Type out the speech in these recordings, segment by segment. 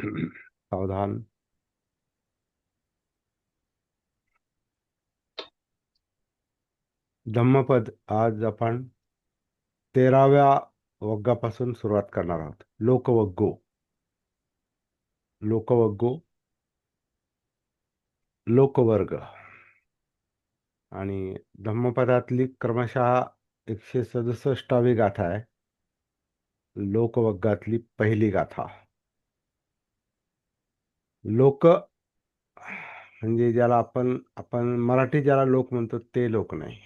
सावधान. धम्मपद आज आपण 13व्या वग्गापासून सुरुवात करणार आहोत. लोकवग्गो. लोकवग्गो, लोकवर्ग. आणि धम्मपदातली क्रमशः 167वी गाथा आहे. लोकवग्गातली पहिली गाथा. लोक म्हणजे ज्याला आपण आपण मराठी ज्याला लोक म्हणतो ते लोक नाही.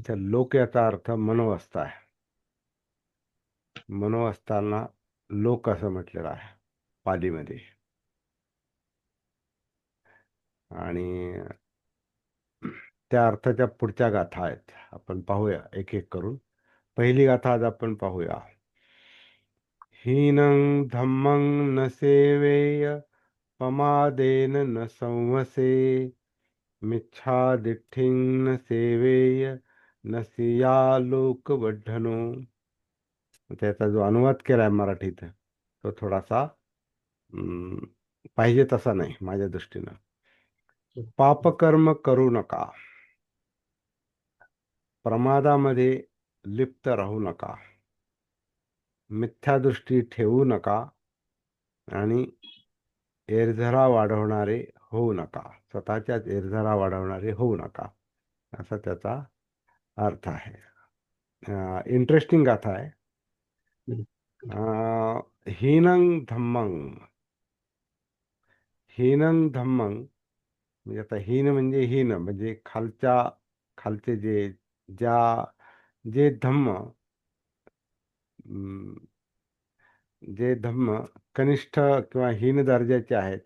त्या लोक याचा अर्थ मनोवस्था आहे. मनोवस्थांना लोक असं म्हटलेलं आहे पालीमध्ये. आणि त्या अर्थाच्या पुढच्या गाथा आहेत, आपण पाहूया एक एक करून. पहिली गाथा आज आपण पाहूया. हीनं धम्मं न सेवेय पमादेन न संवसे मिच्छादिठ्ठीं न सेवेय न सिया लोकवढ्ढनो. त्याचा जो अनुवाद केलाय मराठीत तो थोडासा पाहिजे तसा नाही माझ्या दृष्टीनं. पापकर्म करू नका, प्रमादामध्ये लिप्त राहू नका, मिथ्यादृष्टी ठेवू नका आणि एरझरा वाढवणारे होऊ नका. स्वतःच्याच एरझरा वाढवणारे होऊ नका, असा त्याचा अर्थ आहे. इंटरेस्टिंग गाथा आहे. हीनं धम्मं. हीनं धम्मं म्हणजे आता हीन म्हणजे हीन म्हणजे खालचे जे धम्म, जे धम्म कनिष्ठ किंवा हीन दर्जाचे आहेत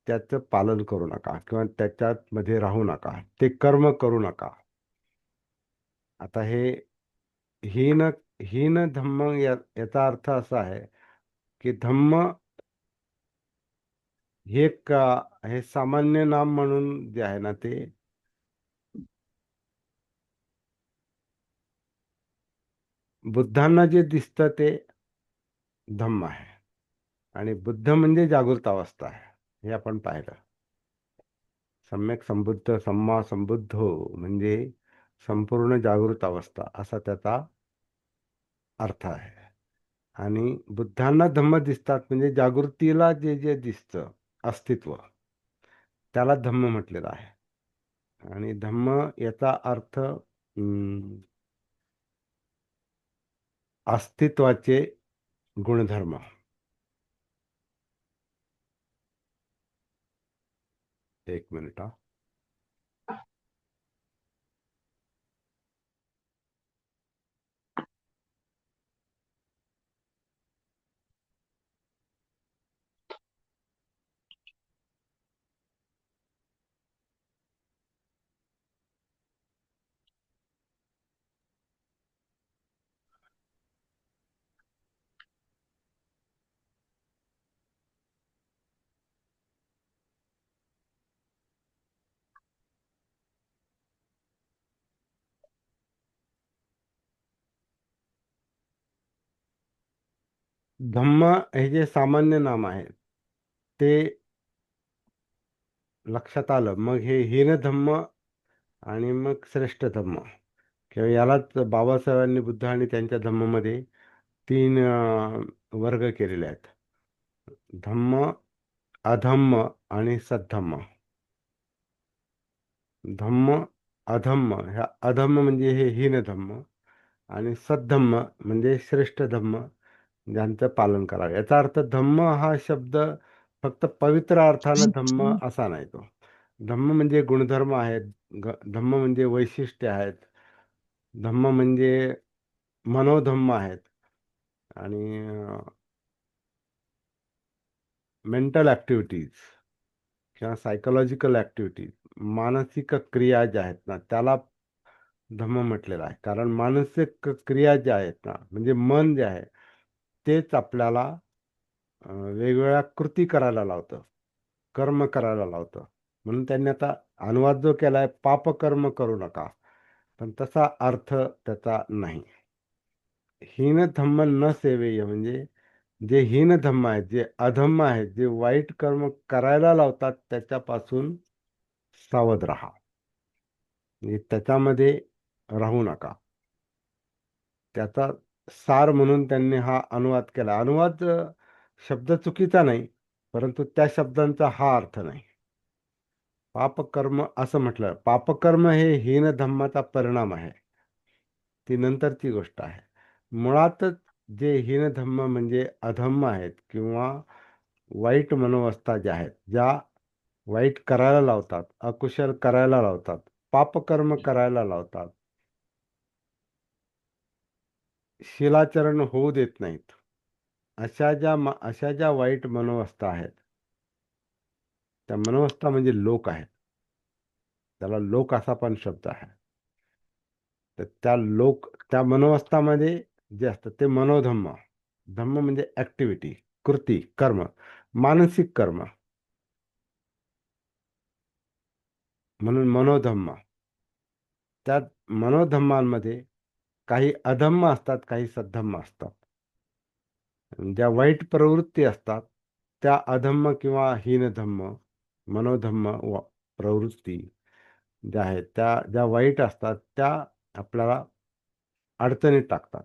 त्याचं पालन करू नका किंवा त्याच्यात मध्ये राहू नका, ते कर्म करू नका. आता हे हीन हीन धम्म याचा अर्थ असा आहे की धम्म हे सामान्य नाम म्हणून जे आहे ना ते बुद्धांना जे दिसतं ते धम्म आहे. आणि बुद्ध म्हणजे जागृत अवस्था आहे, हे आपण पाहिलं. सम्यक संबुद्ध सम्मा संबुद्धो म्हणजे संपूर्ण जागृत अवस्था असा त्याचा अर्थ आहे. आणि बुद्धांना धम्म दिसतात म्हणजे जागृतीला जे जे दिसतं अस्तित्व त्याला धम्म म्हटलेलं आहे. आणि धम्म याचा अर्थ अस्तित्वाचे गुणधर्म. एक मिनिट हा. धम्म हे जे सामान्य नाम आहे ते लक्षात आलं, मग हे हीन धम्म आणि मग श्रेष्ठ धम्म किंवा यालाच बाबासाहेबांनी बुद्ध आणि त्यांच्या धम्मामध्ये 3 वर्ग केलेले आहेत. धम्म, अधम्म आणि सद्धम्म. धम्म, अधम्म, ह्या अधम्म म्हणजे हे हीन धम्म आणि सद्धम्म म्हणजे श्रेष्ठ धम्म ज्यांचं पालन करावे. याचा अर्थ धम्म हा शब्द फक्त पवित्र अर्थानं धम्म असा नाही. तो धम्म म्हणजे गुणधर्म आहेत, धम्म म्हणजे वैशिष्ट्य आहेत, धम्म म्हणजे मनोधम्म आहेत आणि मेंटल ॲक्टिव्हिटीज किंवा सायकोलॉजिकल ॲक्टिव्हिटीज, मानसिक क्रिया ज्या आहेत ना त्याला धम्म म्हटलेलं आहे. कारण मानसिक क्रिया ज्या आहेत ना म्हणजे मन जे आहे तेच आपल्याला वेगवेगळ्या कृती करायला लावतं, कर्म करायला लावतं. म्हणून त्यांनी आता अनुवाद जो केलाय पापकर्म करू नका, पण तसा अर्थ त्याचा नाही. हीन धम्म न सेवेय म्हणजे जे हीन धम्म आहेत, जे अधम्म आहेत, जे वाईट कर्म करायला लावतात, त्याच्यापासून सावध राहा. म्हणजे त्याच्यामध्ये राहू नका. त्याचा सार म्हणून त्यांनी हा अनुवाद केला. अनुवाद शब्द चुकीचा नाही, परंतु त्या शब्दांचा हा अर्थ नाही. पापकर्म असं म्हटलं, पापकर्म हे हीन धम्माचा परिणाम आहे. ती नंतरची गोष्ट आहे. मुळातच जे हीन धम्म म्हणजे अधम्म आहेत किंवा वाईट मनोवस्था ज्या आहेत, ज्या वाईट करायला लावतात, अकुशल करायला लावतात, पापकर्म करायला लावतात, शिलाचरण होऊ देत नाहीत, अशा ज्या वाईट मनोवस्था आहेत, त्या मनोवस्था म्हणजे लोक आहेत. त्याला लोक असा पण शब्द आहे. तर त्या मनोवस्थामध्ये जे असतं ते मनोधम्म. धम्म म्हणजे ऍक्टिव्हिटी, कृती, कर्म, मानसिक कर्म, म्हणून मनोधम्म. त्या मनोधम्मांमध्ये काही अधम्म असतात, काही सद्धम्म असतात. ज्या वाईट प्रवृत्ती असतात त्या अधम्म किंवा हीनधम्म, मनोधम्म प्रवृत्ती ज्या आहेत, त्या ज्या वाईट असतात, त्या आपल्याला अडचणीत टाकतात.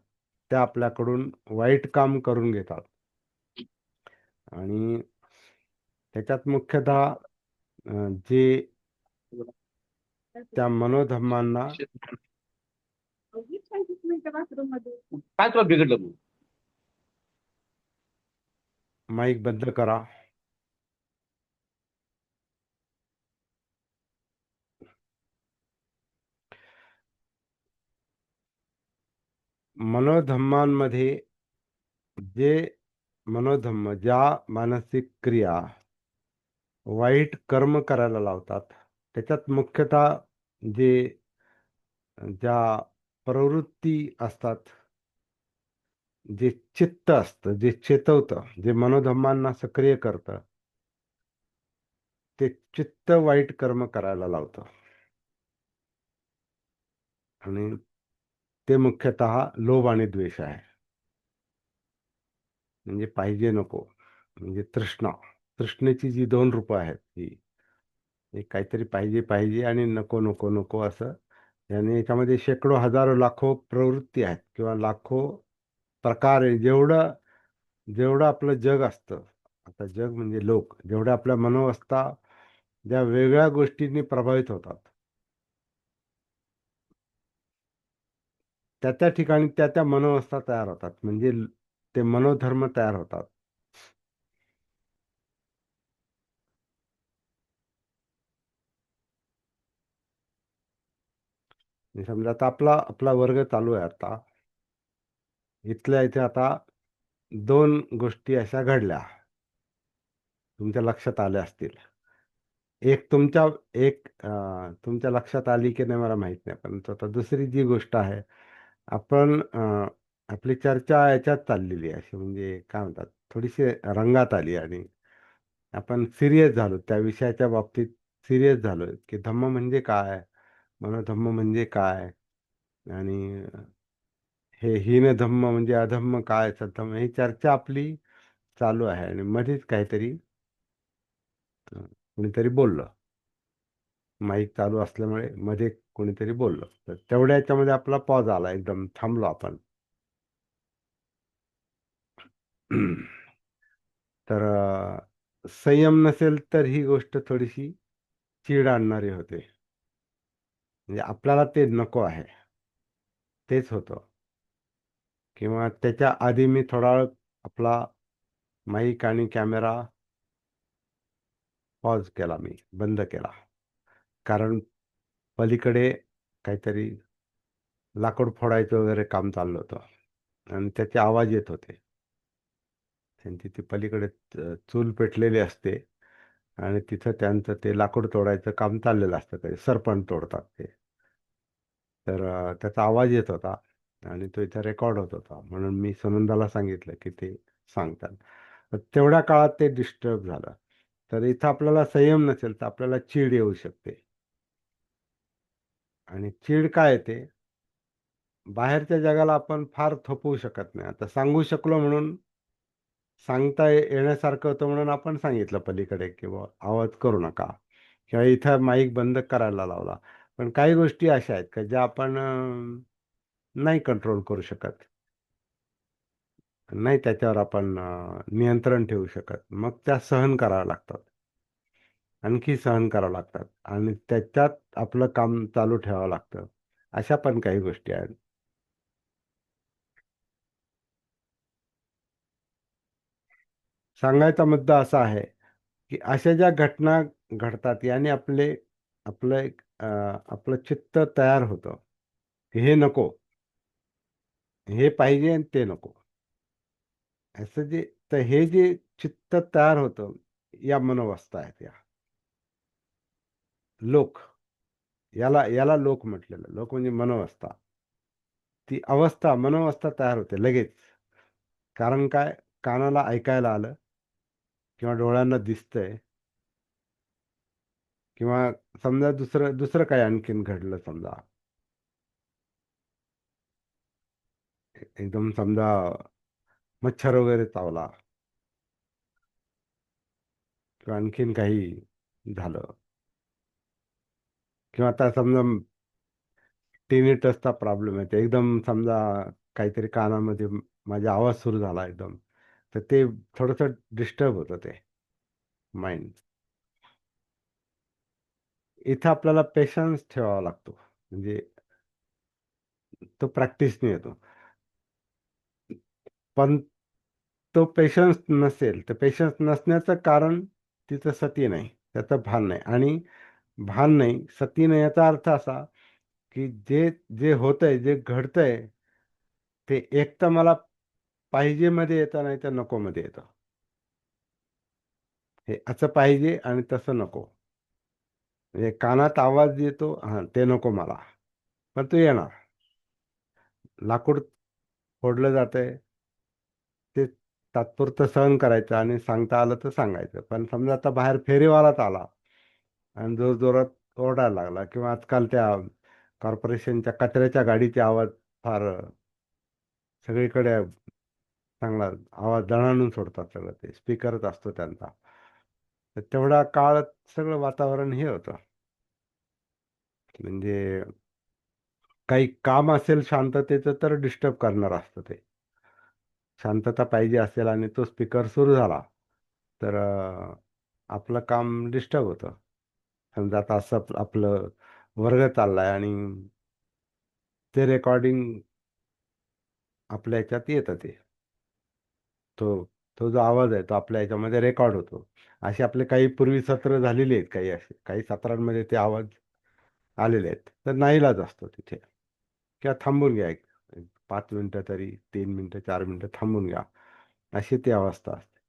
त्या आपल्याकडून वाईट काम करून घेतात. आणि त्याच्यात मुख्यतः जे त्या मनोधम्मांना काय तुला बिघडलं मग? माईक बंद करा. मनोधम्मांमध्ये जे मनोधम्म, ज्या मानसिक क्रिया वाईट कर्म करायला लावतात, त्याच्यात मुख्यतः जे ज्या प्रवृत्ती असतात, जे चित्त असतं, जे चेतवतं, जे मनोधम्मांना सक्रिय करतं, ते चित्त वाईट कर्म करायला लावतं. आणि ते मुख्यतः लोभ आणि द्वेष आहे. म्हणजे पाहिजे नको, म्हणजे तृष्णा. तृष्णेची जी दोन रूपं आहेत, ही एक काहीतरी पाहिजे पाहिजे आणि नको नको नको असं. याने याच्यामध्ये शेकडो हजारो लाखो प्रवृत्ती आहेत किंवा लाखो प्रकार आहे. जेवढं जेवढं आपलं जग असतं, आता जग म्हणजे लोक, जेवढ्या आपल्या मनोवस्था ज्या वेगळ्या गोष्टींनी प्रभावित होतात, त्या त्या ठिकाणी त्या त्या मनोवस्था तयार होतात. म्हणजे ते मनोधर्म तयार होतात. म्हणजे समजा आता आपला आपला वर्ग चालू आहे. आता इथल्या इथे आता दोन गोष्टी अशा घडल्या, तुमच्या लक्षात आल्या असतील. एक तुमच्या एक तुमच्या लक्षात आली की नाही मला माहित नाही, पण आता दुसरी जी गोष्ट आहे, आपण आपली चर्चा याच्यात चाललेली आहे, अशी म्हणजे काय म्हणतात, थोडीशी रंगात आली आणि आपण सिरियस झालो त्या विषयाच्या बाबतीत. सिरियस झालो की धम्म म्हणजे काय, मनोधम्म म्हणजे काय, आणि हे हीन धम्म म्हणजे अधम्म काय, सद्धम्म, ही चर्चा आपली चालू आहे. आणि मध्येच काहीतरी कोणीतरी बोललं, माईक चालू असल्यामुळे मध्ये कोणीतरी बोललं, तर तेवढ्या याच्यामध्ये आपला पॉज आला, एकदम थांबलो आपण. तर संयम नसेल तर ही गोष्ट थोडीशी चीड आणणारी होते. म्हणजे आपल्याला ते नको आहे, तेच होतं. किंवा त्याच्या आधी मी थोडा वेळ आपला माईक आणि कॅमेरा पॉज केला, मी बंद केला. कारण पलीकडे काहीतरी लाकूड फोडायचं वगैरे काम चाललं होतं आणि त्याचे आवाज येत होते. त्यांची ती पलीकडे चूल पेटलेली असते आणि तिथं त्यांचं ते लाकूड तोडायचं काम चाललेलं असतं, काही सरपण तोडतात ते. तर त्याचा आवाज येत होता आणि तो इथे रेकॉर्ड होत होता. म्हणून मी सुनंदाला सांगितलं की ते सांगतात. तर तेवढ्या काळात ते डिस्टर्ब झालं. तर इथं आपल्याला संयम नसेल तर आपल्याला चीड येऊ शकते. आणि चीड काय येते, बाहेरच्या जगाला आपण फार थोपवू शकत नाही. आता सांगू शकलो म्हणून सांगता येण्यासारखं होतं म्हणून आपण सांगितलं पलीकडे किंवा आवाज करू नका किंवा इथं माईक बंद करायला लावला. पण काही गोष्टी अशा आहेत का ज्या आपण नाही कंट्रोल करू शकत, नाही त्याच्यावर आपण नियंत्रण ठेवू शकत, मग त्या सहन कराव्या लागतात, आणखी सहन करावं लागतात आणि त्याच्यात आपलं काम चालू ठेवावं लागतं. अशा पण काही गोष्टी आहेत. सांगायचा मुद्दा असा आहे की अशा ज्या घटना घडतात याने आपलं चित्त तयार होतं की हे नको, हे पाहिजे आणि ते नको. असं जे तर हे जे चित्त तयार होतं या मनोवस्था आहेत या लोक, याला लोक म्हटलेलं. लोक म्हणजे मनोवस्था. ती अवस्था मनोवस्था तयार होते लगेच. कारण काय, कानाला ऐकायला आलं किंवा डोळ्यांना दिसतंय किंवा समजा दुसरं दुसरं काही आणखीन घडलं, समजा एकदम समजा मच्छर वगैरे चावला किंवा आणखीन काही झालं किंवा आता समजा टिनिटसचा प्रॉब्लेम आहे, ते एकदम समजा काहीतरी कानामध्ये माझा आवाज सुरू झाला एकदम, तर ते थोडंसं डिस्टर्ब होतं ते माइंड. इथं आपल्याला पेशन्स ठेवावा लागतो, म्हणजे तो प्रॅक्टिसने येतो. पण तो पेशन्स नसेल, तर पेशन्स नसण्याचं कारण तिथं सती नाही, त्याचं भान नाही. आणि भान नाही, सती नाही याचा अर्थ असा की जे जे होतंय, जे घडतंय, ते एक तर मला पाहिजे मध्ये येतं, नाही तर नको मध्ये येतं. हे असं पाहिजे आणि तसं नको. म्हणजे कानात आवाज येतो, हा ते नको मला, पण तो येणार. लाकूड फोडलं जातंय, ते तात्पुरतं सहन करायचं आणि सांगता आलं तर सांगायचं. पण समजा आता बाहेर फेरीवालाच आला आणि जोर जोरात ओरडायला लागला किंवा आजकाल त्या कॉर्पोरेशनच्या कचऱ्याच्या गाडीचे आवाज फार सगळीकडे चांगला आवाज दणाणून सोडतात, सगळं ते स्पीकरच असतो त्यांचा. तर तेवढा काळ सगळं वातावरण हे होतं, म्हणजे काही काम असेल शांततेचं तर डिस्टर्ब करणार असतं ते. शांतता पाहिजे असेल आणि तो स्पीकर सुरू झाला तर आपलं काम डिस्टर्ब होतं. समजा आता असं आपलं वर्ग चाललाय आणि ते रेकॉर्डिंग आपल्या ह्याच्यात येतं, ते तो तो जो आवाज आहे तो आपल्या ह्याच्यामध्ये रेकॉर्ड होतो. असे आपले काही पूर्वी सत्र झालेली आहेत, काही असे काही सत्रांमध्ये ते आवाज आलेले आहेत, तर नाईलाज असतो तिथे. किंवा थांबून घ्या एक 5 मिनिटं तरी, 3 मिनिटं 4 मिनिटं थांबून घ्या, अशी ती अवस्था असते.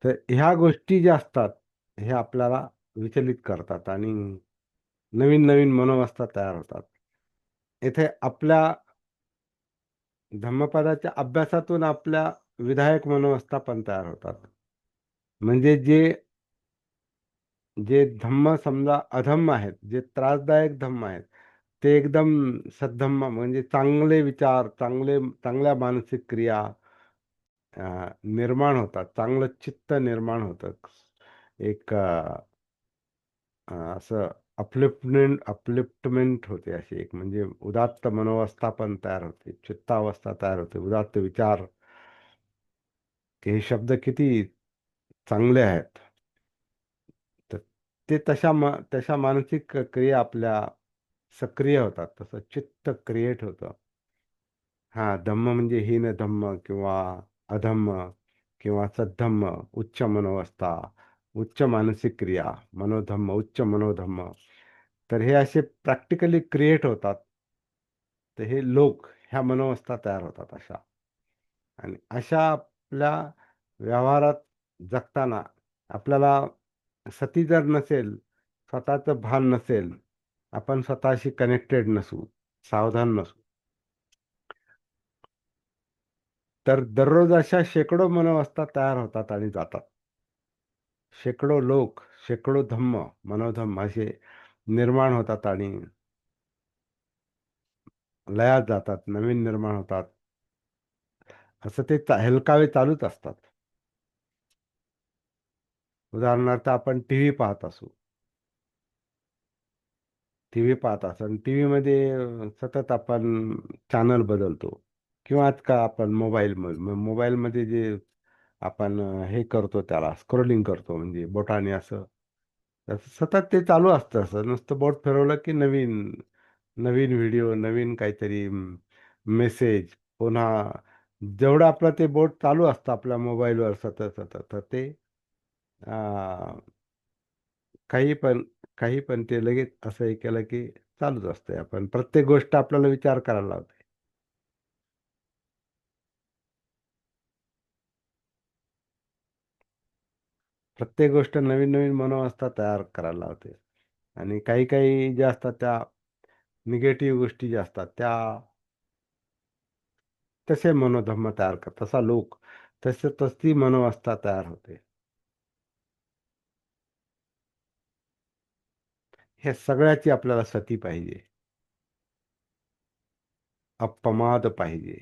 तर ह्या गोष्टी ज्या असतात, हे आपल्याला विचलित करतात आणि नवीन नवीन मनोवस्था तयार होतात. इथे आपल्या धम्मपदाच्या अभ्यासातून आपल्या विधायक मनोवस्था पण तयार होतात. म्हणजे जे जे धम्म समजा अधम्म आहेत, जे त्रासदायक धम्म आहेत, ते एकदम सद्धम्म म्हणजे चांगले विचार, चांगल्या मानसिक क्रिया निर्माण होतात. चांगलं चित्त निर्माण होतं. एक असं अपलिफ्टमेंट होते, अशी एक म्हणजे उदात्त मनोवस्था पण तयार होते, चित्तावस्था तयार होते, उदात्त विचार. हे शब्द किती चांगले आहेत. तर ते तशा मानसिक क्रिया आपल्या सक्रिय होतात, तसं चित्त क्रिएट होतं. हा, धम्म म्हणजे हीन धम्म किंवा अधम्म किंवा सद्धम्म, उच्च मनोवस्था, उच्च मानसिक क्रिया, मनोधम्म, उच्च मनोधम्म. तर हे असे प्रॅक्टिकली क्रिएट होतात. तर हे लोक ह्या मनोवस्था तयार होतात अशा. आणि अशा आपल्या व्यवहारात जगताना आपल्याला सती जर नसेल, स्वतःचं भान नसेल, आपण स्वतःशी कनेक्टेड नसू, सावधान नसू, तर दररोज अशा शेकडो मनोवस्था तयार होतात आणि जातात. शेकडो लोक, शेकडो धम्म, मनोधम्म असे निर्माण होतात आणि लयात जातात, नवीन निर्माण होतात. असं ते हेलकावे चालूच असतात. उदाहरणार्थ आपण टीव्ही पाहत असू. टीव्ही पाहत असू आणि टीव्ही मध्ये सतत आपण चॅनल बदलतो. किंवा आज का आपण मोबाईलमध्ये जे आपण हे करतो त्याला स्क्रोलिंग करतो म्हणजे बोटाने असं. तर सतत ते चालू असतं, असं नुसतं बोट फिरवलं की नवीन नवीन व्हिडिओ, नवीन काहीतरी मेसेज. पुन्हा जेवढं आपलं ते बोट चालू असतं आपल्या मोबाईलवर सतत सतत, तर ते अं, काही पण काही पण ते लगेच असं हे केलं की चालूच असतंय. आपण प्रत्येक गोष्ट आपल्याला विचार करायला लावते. प्रत्येक गोष्ट नवीन नवीन मनोवस्था तयार करायला लावते. आणि काही काही ज्या असतात त्या निगेटिव्ह गोष्टी ज्या असतात त्या तसे मनोधर्म तयार करतात. तसा लोक तशी मनोवस्था तयार होते. हे सगळ्याची आपल्याला सती पाहिजे. अपमाद पाहिजे.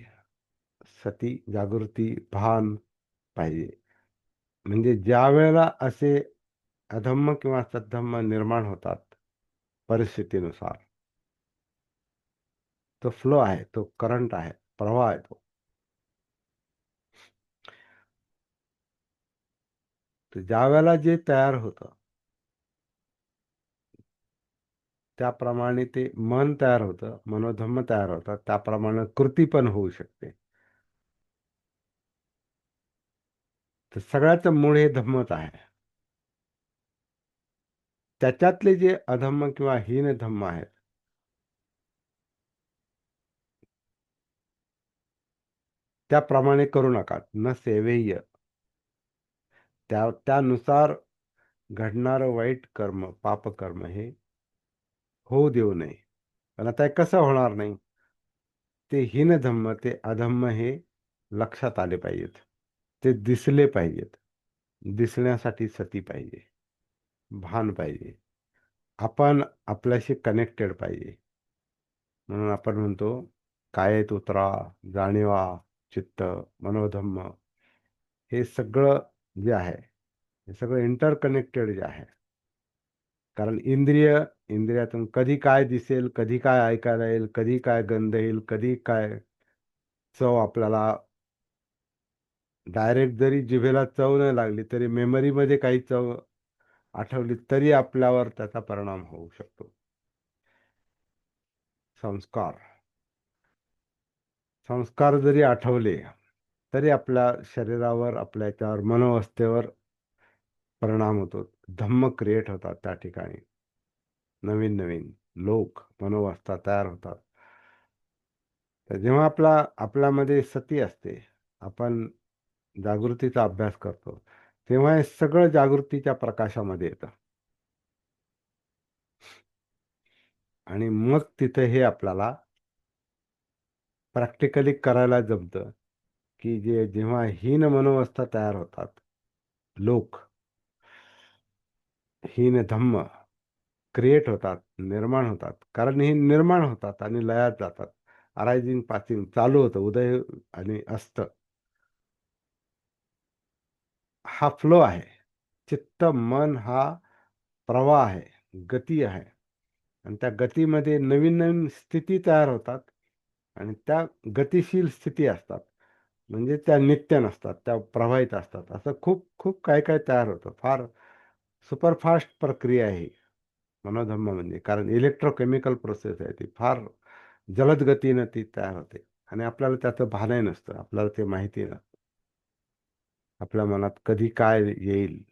सती, जागृती, भान पाहिजे. म्हणजे ज्या वेळेला असे अधम्म किंवा सद्धम्म निर्माण होतात परिस्थितीनुसार, तो फ्लो आहे, तो करंट आहे, प्रवाह आहे तो. तर ज्या वेळेला जे तयार होतं त्याप्रमाणे ते मन तयार होतं, मनोधम्म तयार होतात, त्याप्रमाणे कृती पण होऊ शकते. तर सगळ्याचं मूळ हे धम्मच आहे. त्याच्यातले जे अधम्म किंवा हीन धम्म आहेत त्याप्रमाणे करू नका. न सेवेय. त्यानुसार घडणारं वाईट कर्म, पापकर्म हे होऊ देऊ नये. पण आता हे कसं होणार नाही? ते हीन धम्म, ते अधम्म हे लक्षात आले पाहिजेत. ते दिसले पाहिजेत. दिसण्यासाठी सती पाहिजे. भान पाहिजे. आपण आपल्याशी कनेक्टेड पाहिजे. म्हणून आपण म्हणतो कायेत उतरा, जाणीवा, चित्त, मनोधम्म, हे सगळं जे आहे हे सगळं इंटरकनेक्टेड जे आहे. कारण इंद्रियातून कधी काय दिसेल, कधी काय ऐकायला येईल, कधी काय गंध येईल, कधी काय चव आपल्याला डायरेक्ट जरी जिभेला चव नाही लागली तरी मेमरीमध्ये काही चव आठवली तरी आपल्यावर त्याचा परिणाम होऊ शकतो. संस्कार संस्कार जरी आठवले तरी आपल्या शरीरावर, आपल्या याच्यावर, मनोवस्थेवर परिणाम होतो. धम्म क्रिएट होतात त्या ठिकाणी. नवीन नवीन लोक, मनोवस्था तयार होतात. तर जेव्हा आपल्यामध्ये सती असते, आपण जागृतीचा अभ्यास करतो, तेव्हा हे सगळं जागृतीच्या प्रकाशामध्ये येतं. आणि मग तिथे हे आपल्याला प्रॅक्टिकली करायला जमतं, की जेव्हा हीन मनोवस्था तयार होतात, लोक हीन धम्म क्रिएट होतात, निर्माण होतात. कारण हे निर्माण होतात आणि लयात जातात. अरायझिंग पासिंग चालू होतं, उदय आणि अस्त. हा फ्लो आहे. चित्त, मन हा प्रवाह आहे, गती आहे. आणि त्या गतीमध्ये नवीन नवीन स्थिती तयार होतात. आणि त्या गतिशील स्थिती असतात. म्हणजे त्या नित्य नसतात, त्या प्रवाहित असतात. असं खूप खूप काय काय तयार होतं. फार सुपरफास्ट प्रक्रिया आहे ही मनोधम्म म्हणजे. कारण इलेक्ट्रोकेमिकल प्रोसेस आहे ती. फार जलद गतीनं ती तयार होते. आणि आपल्याला त्याचं भानही नसतं, आपल्याला ते माहिती नसतं. आपल्या मनात कधी काय येईल,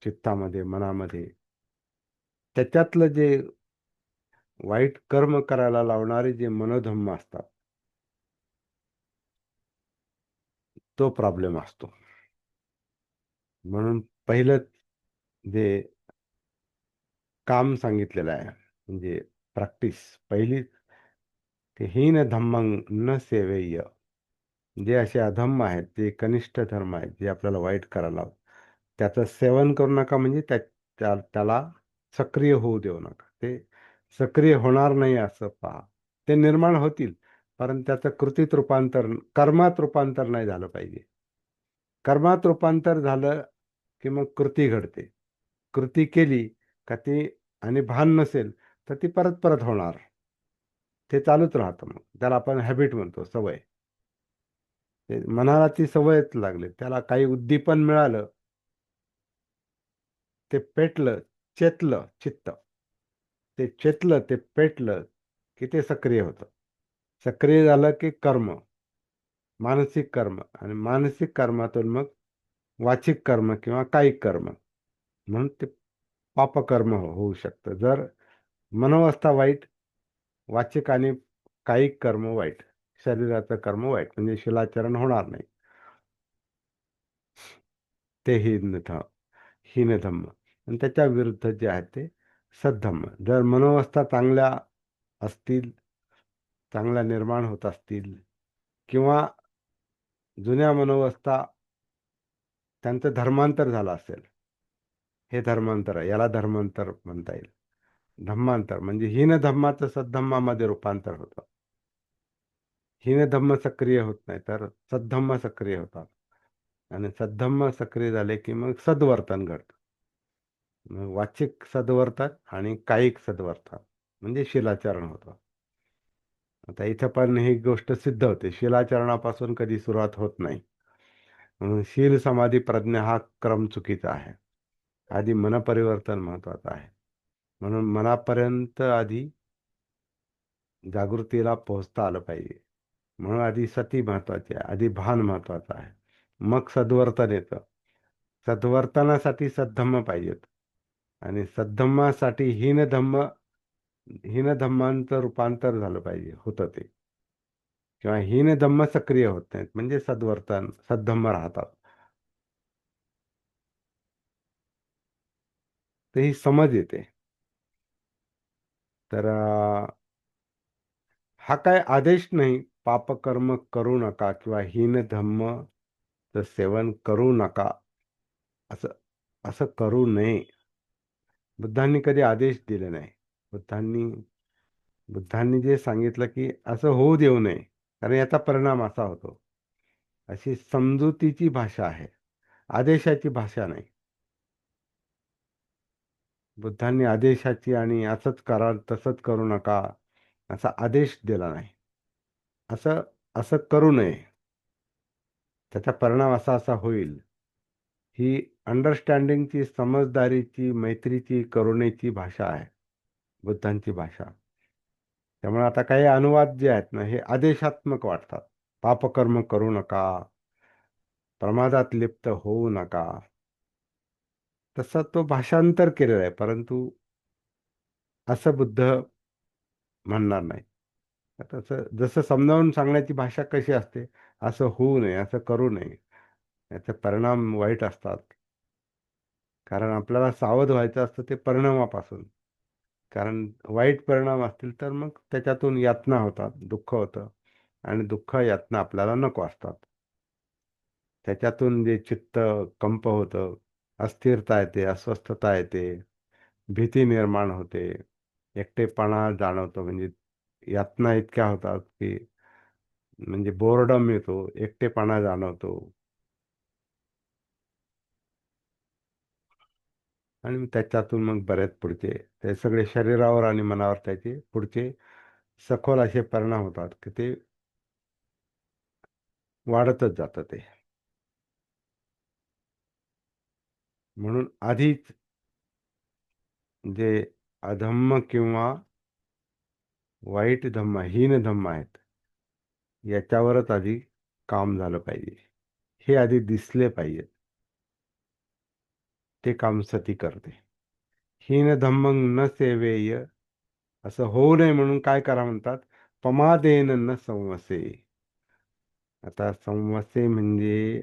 चित्तामध्ये, मनामध्ये. त्याच्यातलं जे वाईट कर्म करायला लावणारे जे मनोधम्म असतात, तो प्रॉब्लेम असतो. म्हणून पहिलं जे काम सांगितलेलं आहे म्हणजे प्रॅक्टिस पहिली, ते हीन धम्मं न सेवेय. जे असे अधम्म आहेत, जे कनिष्ठ धर्म आहेत, जे आपल्याला वाईट करायला लावतात, त्याचं सेवन करू नका. म्हणजे त्याला सक्रिय होऊ देऊ नका. ते सक्रिय होणार नाही असं पहा. ते निर्माण होतील परंतु त्याचं कृतीत रूपांतर, कर्मात रूपांतर नाही झालं पाहिजे. कर्मात रूपांतर झालं की मग कृती घडते. कृती केली का ती, आणि भान नसेल तर ती परत परत होणार. ते चालूच राहतं. मग त्याला आपण हॅबिट म्हणतो, सवय. ते मनाला ती सवयच लागली. त्याला काही उद्दीपन मिळालं, ते पेटलं, चेतलं चित्त. ते चेतलं, ते पेटलं की ते सक्रिय होतं. सक्रिय झालं की कर्म, मानसिक कर्म, आणि मानसिक कर्मातून मग वाचिक कर्म किंवा कायिक कर्म, म्हणून ते पापकर्म होऊ शकतं. जर मनोवस्था वाईट, वाचिक आणि कायिक कर्म वाईट, शरीराचं कर्म वाईट, म्हणजे शिलाचरण होणार नाही. ते हीनधम्म. आणि त्याच्या विरुद्ध जे आहे ते सद्धम्म. जर मनोवस्था चांगल्या असतील, चांगल्या निर्माण होत असतील, किंवा जुन्या मनोवस्था त्यांचं धर्मांतर झालं असेल, हे धर्मांतर आहे, याला धर्मांतर म्हणता येईल. धम्मांतर म्हणजे हीनधम्माचं सद्धम्मामध्ये रूपांतर होतं. हीनधम्म सक्रिय होत नाही, तर सद्धम्म सक्रिय होतात. आणि सद्धम्म सक्रिय झाले की मग सद्वर्तन घडतं. मग वाचिक सद्वर्तन आणि कायिक सद्वर्तन म्हणजे शिलाचरण होतं. आता इथं पण ही गोष्ट सिद्ध होते, शिलाचरणापासून कधी सुरुवात होत नाही. म्हणून शील समाधी प्रज्ञा हा क्रम चुकीचा आहे. आधी मनपरिवर्तन महत्वाचं आहे. म्हणून मनापर्यंत आधी जागृतीला पोहोचता आलं पाहिजे. म्हणून आधी सती महत्वाची आहे, आधी भान महत्वाचं आहे, मग सद्वर्तन येतं. सद्वर्तनासाठी सद्धम्म पाहिजेत, आणि सद्धम्मासाठी हीनधम्मांचं रूपांतर झालं पाहिजे, होतं ते. किंवा हीनधम्म सक्रिय होत नाहीत, म्हणजे सद्धम्म राहतात. तर ही समज येते. तर हा काय आदेश नाही, पापकर्म करू नका किंवा हीनधम्मचं सेवन करू नका, असं असं करू नये. बुद्धांनी कधी आदेश दिले नाही. बुद्धांनी बुद्धांनी जे सांगितलं की असं होऊ देऊ नये, कारण याचा परिणाम असा होतो, अशी समजुतीची भाषा आहे, आदेशाची भाषा नाही. बुद्धांनी आदेशाची आणि असंच करा तसंच करू नका असा आदेश दिला नाही. असं असं करू नये, त्याचा परिणाम असा असा होईल, ही अंडरस्टँडिंगची, समजदारीची, मैत्रीची, करुणेची भाषा आहे बुद्धांची भाषा. त्यामुळे आता काही अनुवाद जे आहेत ना, हे आदेशात्मक वाटतात. पापकर्म करू नका, प्रमादात लिप्त होऊ नका, तसा तो भाषांतर केलेला आहे, परंतु असं बुद्ध म्हणणार नाही. तसं जसं समजावून सांगण्याची भाषा कशी असते, असं होऊ नये, असं करू नये, याचे परिणाम वाईट असतात. कारण आपल्याला सावध व्हायचं असतं ते परिणामापासून. कारण वाईट परिणाम असतील तर मग त्याच्यातून यातना होतात, दुःख होतं, आणि दुःख यातना आपल्याला नको असतात. त्याच्यातून जे चित्त कंप होतं, अस्थिरता येते, अस्वस्थता येते, भीती निर्माण होते, एकटेपणा जाणवतो. म्हणजे यातना इतक्या होतात की म्हणजे बोर्डम येतो, एकटेपणा जाणवतो, आणि मग त्याच्यातून मग बरेच पुढचे ते सगळे शरीरावर आणि मनावर त्याचे पुढचे सखोल असे परिणाम होतात की ते वाढतच जातं ते. म्हणून आधीच जे अधम्म किंवा वाईट धम्म, हीन धम्म आहेत, याच्यावरच आधी काम झालं पाहिजे. हे आधी दिसले पाहिजे. ते काम सती करते. हीन धम्मं न सेवेय, असं होऊ नये म्हणून काय करा म्हणतात, पमादेन न संवसे. आता संवसे म्हणजे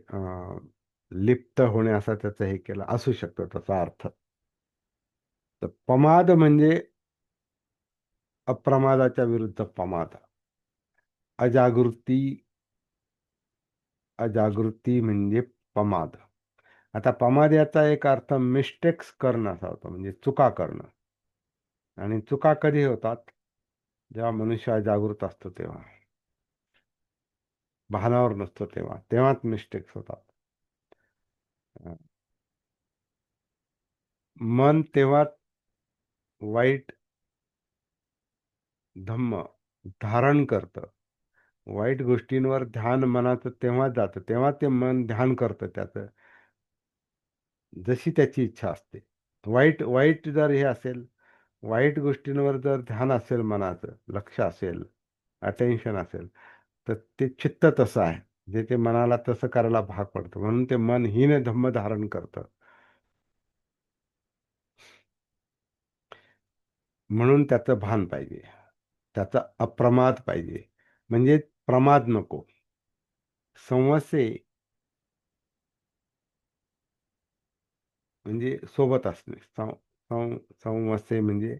लिप्त होणे असा त्याचा हे केला असू शकतो त्याचा अर्थ. तर पमाद म्हणजे अप्रमादाच्या विरुद्ध पमाद. अजागृती, अजागृती म्हणजे पमाद. आता पमाद याचा एक अर्थ मिस्टेक्स करणं असा होतो, म्हणजे चुका करणं. आणि चुका कधी होतात, जेव्हा मनुष्य अजागृत असतो तेव्हा. भानावर नसतो तेव्हा, तेव्हाच मिस्टेक्स होतात. अं, मन तेव्हा वाईट धम्म धारण करतं. वाईट गोष्टींवर ध्यान मनाचं तेव्हा जातं, तेव्हा ते मन ध्यान करतं त्याचं, जशी त्याची इच्छा असते. वाईट वाईट जर हे असेल, वाईट गोष्टींवर जर ध्यान असेल, मनाचं लक्ष असेल, अटेन्शन असेल, तर ते चित्त तसं आहे, जे ते मनाला तसं करायला भाग पडतं. म्हणून ते मन हीन धम्म धारण करतं. म्हणून त्याचं भान पाहिजे, त्याचा अप्रमाद पाहिजे. म्हणजे प्रमाद नको. संवसे म्हणजे सोबत असणे. संवसे म्हणजे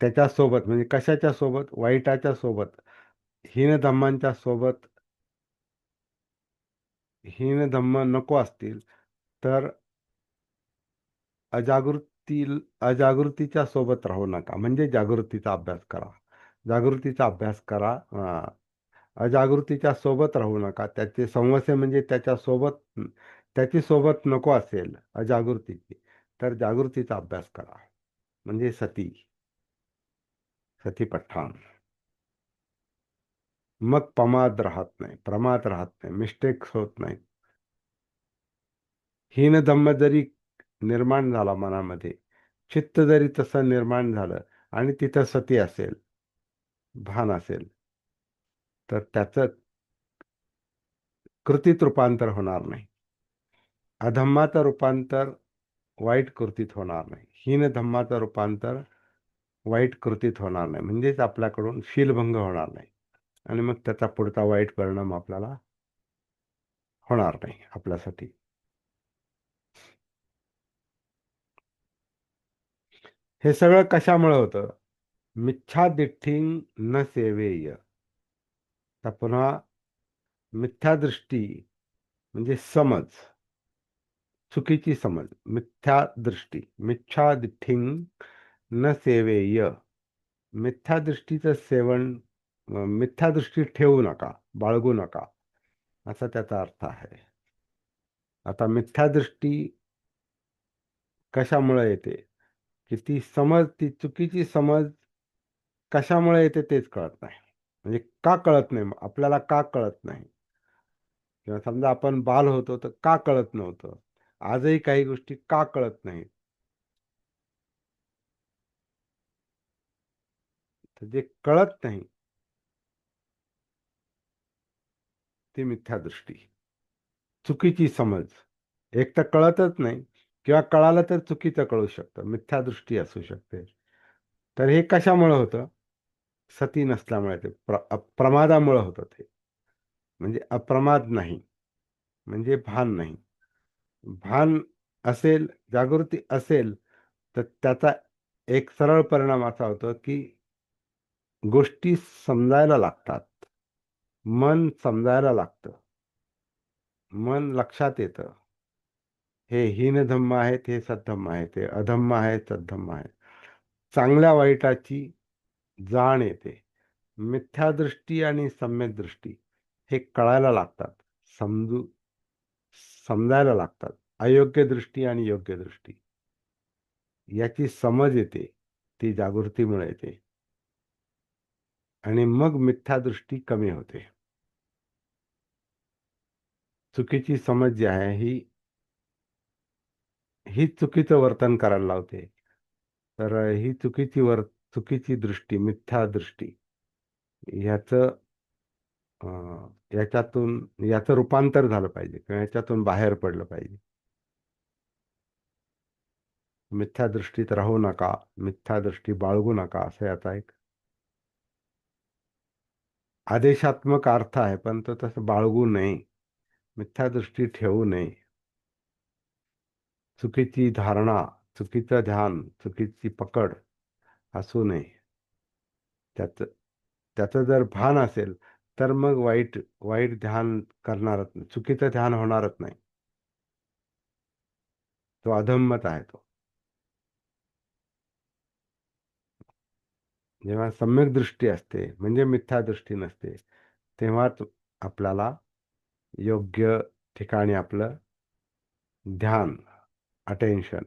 त्याच्या सोबत, म्हणजे कशाच्या सोबत? वाईटाच्या सोबत, हीन धम्मांच्या सोबत. हीन धम्म नको असतील तर अजागृती अजागृतीच्या सोबत राहू नका, म्हणजे जागृतीचा अभ्यास करा. जागृतीचा अभ्यास करा. अजागृतीच्या सोबत राहू नका. त्याचे संवसे म्हणजे त्याच्या सोबत, त्याची सोबत नको असेल अजागृतीची, तर जागृतीचा अभ्यास करा. म्हणजे सती पठ्ठाण. मग प्रमाद राहत नाही, मिस्टेक्स होत नाही. हीनधम्म जरी निर्माण झाला मनामध्ये, चित्त जरी तसं निर्माण झालं आणि तिथं सती असेल, भान असेल, तर त्याचं कृतीत रूपांतर होणार नाही. अधम्माचं रूपांतर वाईट कृतीत होणार नाही. हीन धम्माचं रूपांतर वाईट कृतीत होणार नाही, म्हणजेच आपल्याकडून शीलभंग होणार नाही. आणि मग त्याचा पुढचा वाईट परिणाम आपल्याला होणार नाही आपल्यासाठी. हे सगळं कशामुळे होतं? मिथ्यादिठ्ठीं न सेवेय. तर पुन्हा मिथ्यादृष्टी म्हणजे समज, चुकीची समज. मिथ्यादृष्टीं न सेवेय. मिथ्यादृष्टीचं सेवन, मिथ्यादृष्टी ठेवू नका, बाळगू नका, असा त्याचा अर्थ आहे. आता मिथ्यादृष्टी कशामुळे येते? की ती चुकीची समज कशामुळे येते तेच कळत नाही. म्हणजे का कळत नाही? आपल्याला का कळत नाही? किंवा समजा आपण बाल होतो तर का कळत नव्हतं? आजही काही गोष्टी का कळत नाहीत? तर जे कळत नाही ती मिथ्यादृष्टी, चुकीची समज. एक तर कळतच नाही, किंवा कळालं तर चुकीचं कळू शकतं, मिथ्यादृष्टी असू शकते. तर हे कशामुळे होतं? सती नसल्यामुळे, ते प्रमादामुळे होतं ते. म्हणजे अप्रमाद नाही, म्हणजे भान नाही. भान असेल, जागृती असेल, तर त्याचा एक सरळ परिणाम असा होतो की गोष्टी समजायला लागतात. मन समजायला लागतं. मन लक्षात येतं. हे हीनधम्म आहेत, हे सद्धम्म आहेत, हे अधम्म आहेत, सद्धम्म आहेत. चांगल्या वाईटाची जाण येते. मिथ्यादृष्टी आणि सम्यक दृष्टी हे कळायला लागतात, समजायला लागतात. अयोग्य दृष्टी आणि योग्य दृष्टी याची समज येते, ती जागृतीमुळे येते. आणि मग मिथ्यादृष्टी कमी होते. चुकीची समज जी आहे ही चुकीचं वर्तन करायला लावते. तर ही चुकीची दृष्टी, मिथ्या दृष्टी, ह्याचं याचं रूपांतर झालं पाहिजे, किंवा याच्यातून बाहेर पडलं पाहिजे. मिथ्या दृष्टीत राहू नका, मिथ्या दृष्टी बाळगू नका, असं याचा एक आदेशात्मक अर्थ आहे. पण तो तसं बाळगू नये, मिथ्या दृष्टी ठेवू नये. चुकीची धारणा, चुकीचं ध्यान, चुकीची पकड असू नये. त्याचं त्याचं जर भान असेल, तर मग वाईट वाईट ध्यान करणारच नाही, चुकीचं ध्यान होणारच नाही. तो अधम्मत आहे तो. जेव्हा सम्यक दृष्टी असते, म्हणजे मिथ्या दृष्टी नसते, तेव्हाच आपल्याला योग्य ठिकाणी आपलं ध्यान, अटेन्शन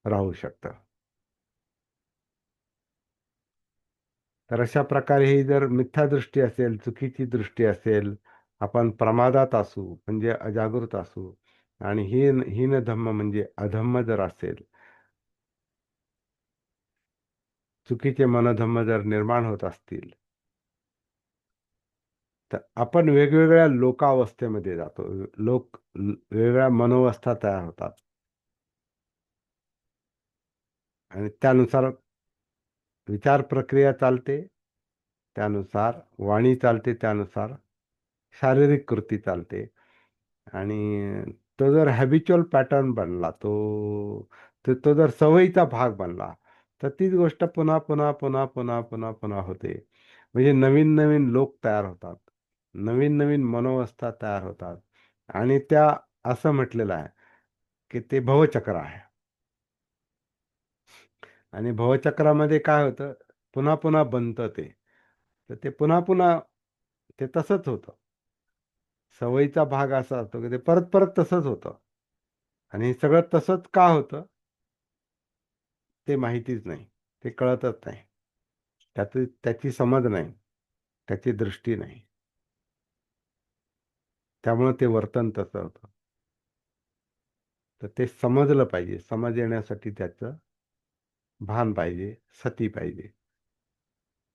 राहू शकतं. तर अशा प्रकारे ही जर मिथ्या दृष्टी असेल, चुकीची दृष्टी असेल, आपण प्रमादात असू म्हणजे अजागृत असू, आणि हीन धम्म म्हणजे अधम्म जर असेल, चुकीचे मनोधम्म जर निर्माण होत असतील, तर आपण वेगवेगळ्या लोकावस्थेमध्ये जातो. वेगवेगळ्या मनोवस्था तयार होतात, आणि त्यानुसार विचार प्रक्रिया चालते, त्यानुसार वाणी चालते, त्यानुसार शारीरिक कृती चालते. आणि तो जर हॅबिच्युअल पॅटर्न बनला, तो जर सवयीचा भाग बनला, तर तीच गोष्ट पुन्हा पुन्हा पुन्हा पुन्हा पुन्हा पुन्हा होते. म्हणजे नवीन नवीन लोक तयार होतात, नवीन नवीन मनोवस्था तयार होतात, आणि त्या, असं म्हटलेलं आहे की ते भवचक्र आहे. आणि भवचक्रामध्ये काय होतं, पुन्हा पुन्हा बनतं ते. तर ते पुन्हा पुन्हा ते तसंच होतं. सवयीचा भाग असा असतो की ते परत परत तसंच होतं. आणि हे सगळं तसंच का होतं ते माहितीच नाही, ते कळतच नाही. त्याची समज नाही, त्याची दृष्टी नाही. त्यामुळे ते वर्तन तसं होतं. तर ते समजलं पाहिजे. समज येण्यासाठी त्याचं भान पाहिजे, सती पाहिजे.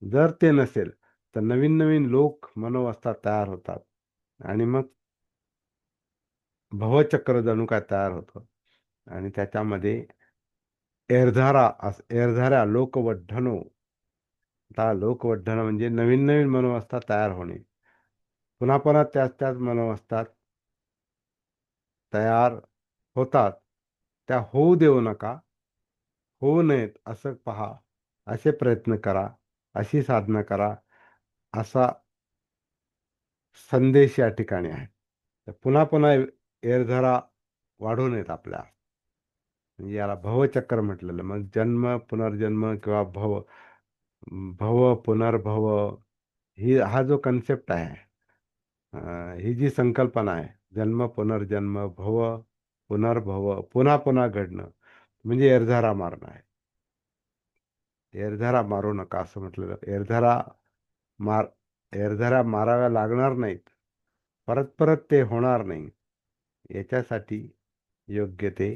जर ते नसेल तर नवीन नवीन लोक मनोवस्था तयार होतात, आणि मग भवचक्र जणू काय तयार होतं. आणि त्याच्यामध्ये एरझाऱ्या लोकवढ्ढनो. आता लोकवढ्ढन म्हणजे नवीन नवीन मनोवस्था तयार होणे, पुन्हा पुन्हा त्याच त्याच मनोवस्था तयार होतात. त्या होऊ देऊ नका, होऊ नयेत असं पहा, असे प्रयत्न करा, अशी साधना करा, असा संदेश या ठिकाणी आहे. तर पुन्हा पुन्हा एरझरा वाढू नयेत आपल्या, म्हणजे याला भवचक्र म्हटलेलं. मग जन्म, पुनर्जन्म किंवा भव, भव पुनर्भव, हा जो कन्सेप्ट आहे, ही जी संकल्पना आहे, जन्म पुनर्जन्म, भव पुनर्भव, पुन्हा पुन्हा घडणं, म्हणजे एरझारा मारणं आहे. एरझारा मारू नका असं म्हटलेलं. मार एरझारा माराव्या लागणार नाहीत, परत परत ते होणार नाही, याच्यासाठी योग्य ते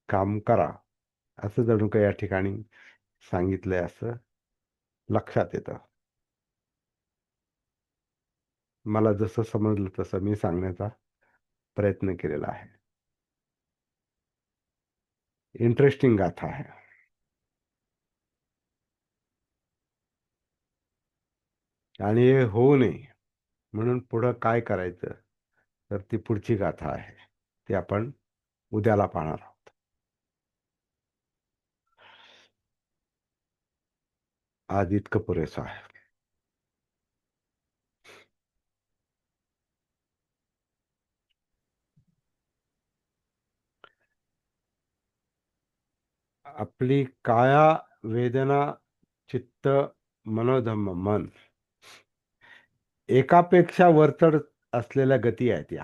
काम करा, असं जणू काही या ठिकाणी सांगितलंय असं लक्षात येतं. मला जसं समजलं तसं मी सांगण्याचा प्रयत्न केलेला आहे. इंटरेस्टिंग गाथा आहे. आणि हे होऊ नये म्हणून पुढं काय करायचं, तर ती पुढची गाथा आहे, ती आपण उद्याला पाहणार आहोत. आज इतकं पुरेसं आहे. आपली काया, वेदना, चित्त, मनोधम्म, मन, एकापेक्षा वरचढ असलेल्या गती आहेत या.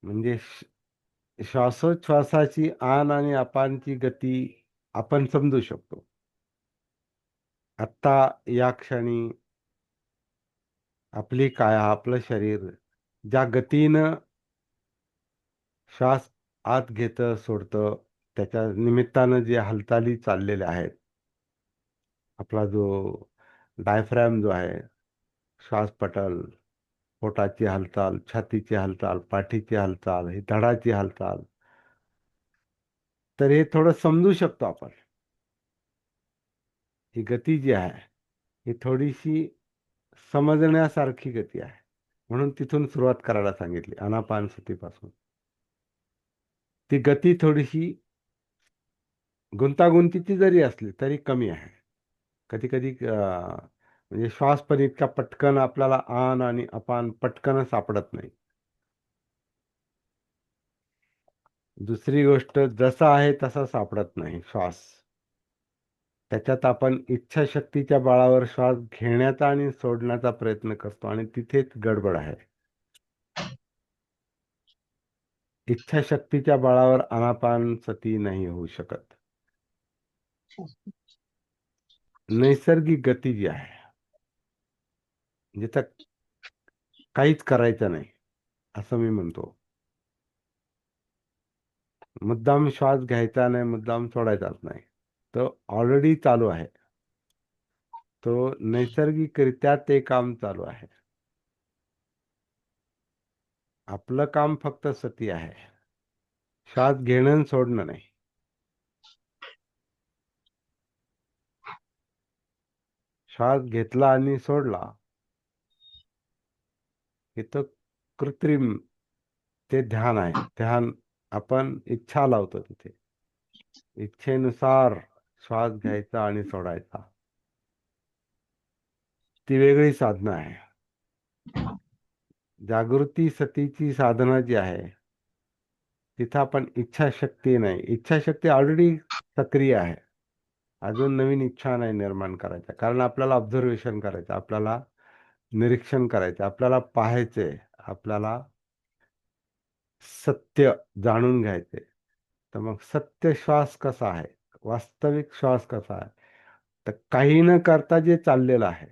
म्हणजे श्वासोच्छ्वासाची आन आणि अपानची गती आपण समजू शकतो. आत्ता या क्षणी आपली काया, आपलं शरीर ज्या गतीनं श्वास आत घेतं सोडतं, त्याच्या निमित्तानं जे हालचाली चाललेल्या आहेत, आपला जो डायफ्रॅम जो आहे, श्वासपटल, पोटाची हालचाल, छातीची हालचाल, पाठीची हालचाल, ही धडाची हालचाल, तर हे थोडं समजू शकतो आपण. ही गती जी आहे, ही थोडीशी समजण्यासारखी गती आहे. म्हणून तिथून सुरुवात करायला सांगितली, आनापानसतीपासून. ती गती थोडीशी गुंतागुंतीची जरी असली तरी कमी आहे. कधी कधी म्हणजे श्वास पण इतका पटकन आपल्याला आन आणि अपान पटकन सापडत नाही. दुसरी गोष्ट, जसा आहे तसा सापडत नाही श्वास. त्याच्यात आपण इच्छाशक्तीच्या बळावर श्वास घेण्याचा आणि सोडण्याचा प्रयत्न करतो आणि तिथेच गडबड आहे. इच्छाशक्तीच्या बळावर आनापान सती नाही होऊ शकत. नैसर्गिक गती जी आहे, जिथं काहीच करायचं नाही असं मी म्हणतो. मुद्दाम श्वास घ्यायचा नाही, मुद्दाम सोडायचाच नाही, तो ऑलरेडी चालू आहे. तो नैसर्गिकरित्या ते काम चालू आहे. आपलं काम फक्त सती आहे, श्वास घेणं आणि सोडणं नाही. श्वास घेतला आणि सोडला हे तर कृत्रिम, ते ध्यान आहे. ध्यान आपण इच्छा लावतो तिथे. इच्छेनुसार श्वास घ्यायचा आणि सोडायचा, ती वेगळी साधना आहे. जागृती सतीची साधना जी आहे, तिथं आपण इच्छाशक्ती नाही, इच्छाशक्ती ऑलरेडी सक्रिय आहे. अजून नवीन इच्छा नाही निर्माण करायच्या, कारण आपल्याला ऑब्झर्वेशन करायचं, आपल्याला निरीक्षण करायचं, आपल्याला पाहायचंय, आपल्याला सत्य जाणून घ्यायचे. तर मग सत्य श्वास कसा आहे, वास्तविक श्वास कसा आहे, तर काही न करता जे चाललेलं आहे,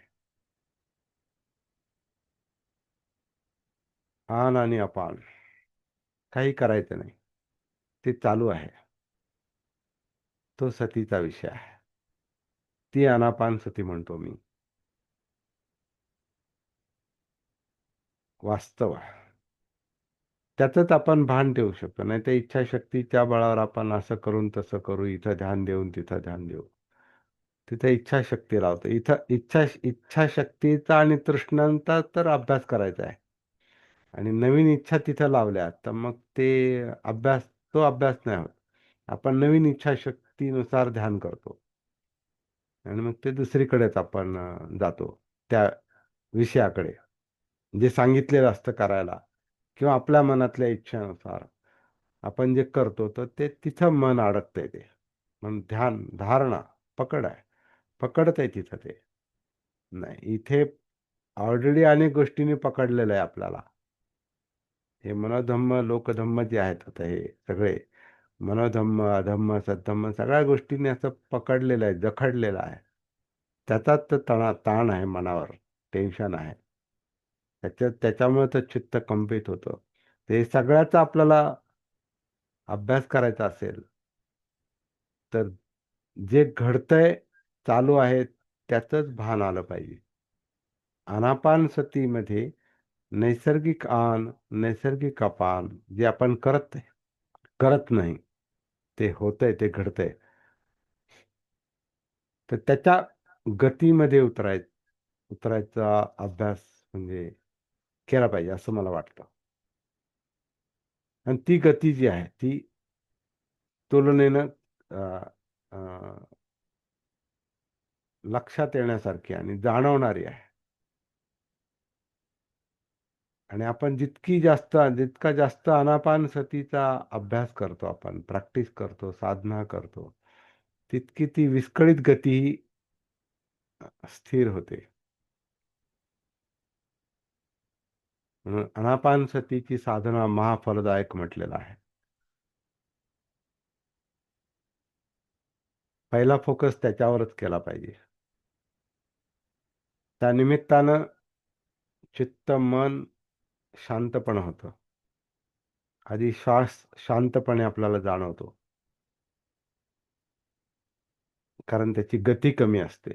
आन आणि अपान, काही करायचं नाही, ते चालू आहे. तो सतीचा विषय आहे. ती आनापान सती म्हणतो मी. वास्तव आहे. त्यातच आपण भान ठेवू शकतो. नाही तर इच्छाशक्तीच्या बळावर आपण असं करून तसं करू, इथं ध्यान देऊन तिथं ध्यान देऊ, तिथे इच्छाशक्ती लावतो. इथं इच्छाशक्तीचा आणि तृष्णांचा तर अभ्यास करायचा आहे, आणि नवीन इच्छा तिथं लावल्या तर मग ते अभ्यास, तो अभ्यास नाही होत. आपण नवीन इच्छाशक्तीनुसार ध्यान करतो आणि मग ते दुसरीकडेच आपण जातो, त्या विषयाकडे जे सांगितलेलं असतं करायला, किंवा आपल्या मनातल्या इच्छेनुसार आपण जे करतो, तर ते तिथं मन अडकतंय. ते मन ध्यान धारणा पकड आहे, पकडत आहे तिथं ते. नाही, इथे ऑलरेडी अनेक गोष्टींनी पकडलेलं आहे आपल्याला. हे मनोधम्म लोकधम्म जे आहेत, आता हे सगळे मनोधम्म अधम्म सद्धम्म सगळ्या गोष्टींनी असं पकडलेलं आहे, जखडलेलं आहे. त्याचाच तर ताण आहे मनावर, टेन्शन आहे. त्याच्यामुळे तर चित्त कंपित होतं. ते सगळ्याचा आपल्याला अभ्यास करायचा असेल, तर जे घडतंय, चालू आहे, त्याचंच भान आलं पाहिजे. आनापान सतीमध्ये नैसर्गिक आन, नैसर्गिक अपान जे आपण करत नाही, ते होतंय, ते घडतंय, तर त्याच्या गतीमध्ये उतरायचा अभ्यास म्हणजे केला पाहिजे असं मला वाटतं. आणि ती गती जी आहे ती तुलनेनं अ, अ, लक्षात येण्यासारखी आणि जाणवणारी आहे. आणि आपण जितका जास्त आनापान सतीचा अभ्यास करतो, आपण प्रॅक्टिस करतो, साधना करतो, तितकी ती विस्कळीत गती स्थिर होते. म्हणून आनापान सतीची साधना महाफलदायक म्हटलेलं आहे. पहिला फोकस त्याच्यावरच केला पाहिजे. त्या निमित्तानं चित्त मन शांतपण होतं. आधी श्वास शांतपणे आपल्याला जाणवतो, कारण त्याची गती कमी असते,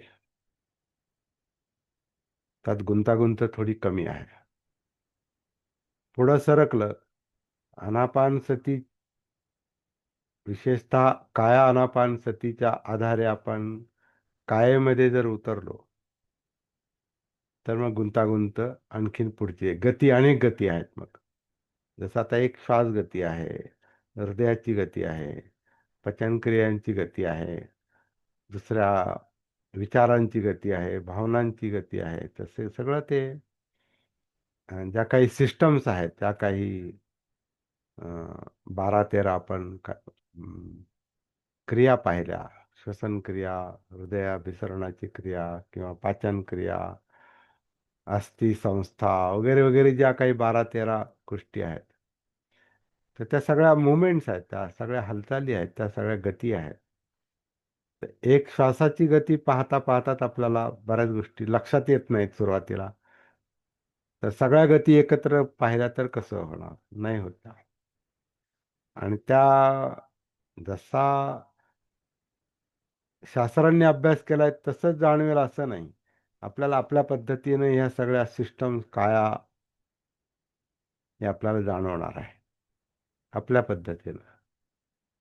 त्यात गुंतागुंत थोडी कमी आहे. पुढं सरकलं, आनापानसती विशेषतः काया आनापानसतीच्या आधारे आपण कायेमध्ये जर उतरलो, तर मग गुंतागुंत आणखीन पुढची आहे. अनेक गती आहेत. मग जसं आता एक श्वास गती आहे, हृदयाची गती आहे, पचनक्रियांची गती आहे, दुसऱ्या विचारांची गती आहे, भावनांची गती आहे. तसे सगळं ते ज्या काही सिस्टम्स आहेत, त्या काही 12-13 आपण क्रिया पाहिल्या, श्वसन क्रिया, हृदयाभिसरणाची क्रिया किंवा पाचन क्रिया, अस्थि संस्था वगैरे वगैरे ज्या काही 12-13 गोष्टी आहेत, तर त्या सगळ्या मुवमेंट्स आहेत, त्या सगळ्या हालचाली आहेत, त्या सगळ्या गती आहेत. तर एक श्वासाची गती पाहता पाहताच आपल्याला बऱ्याच गोष्टी लक्षात येत नाहीत सुरुवातीला. तर सगळ्या गती एकत्र पाहिल्या तर कसं होणार? नाही होत त्या. आणि त्या जसा शास्त्रांनी अभ्यास केलाय तसंच जाणवेल असं नाही. आपल्याला आपल्या पद्धतीने ह्या सगळ्या सिस्टम काया हे आपल्याला जाणवणार आहे. आपल्या पद्धतीनं.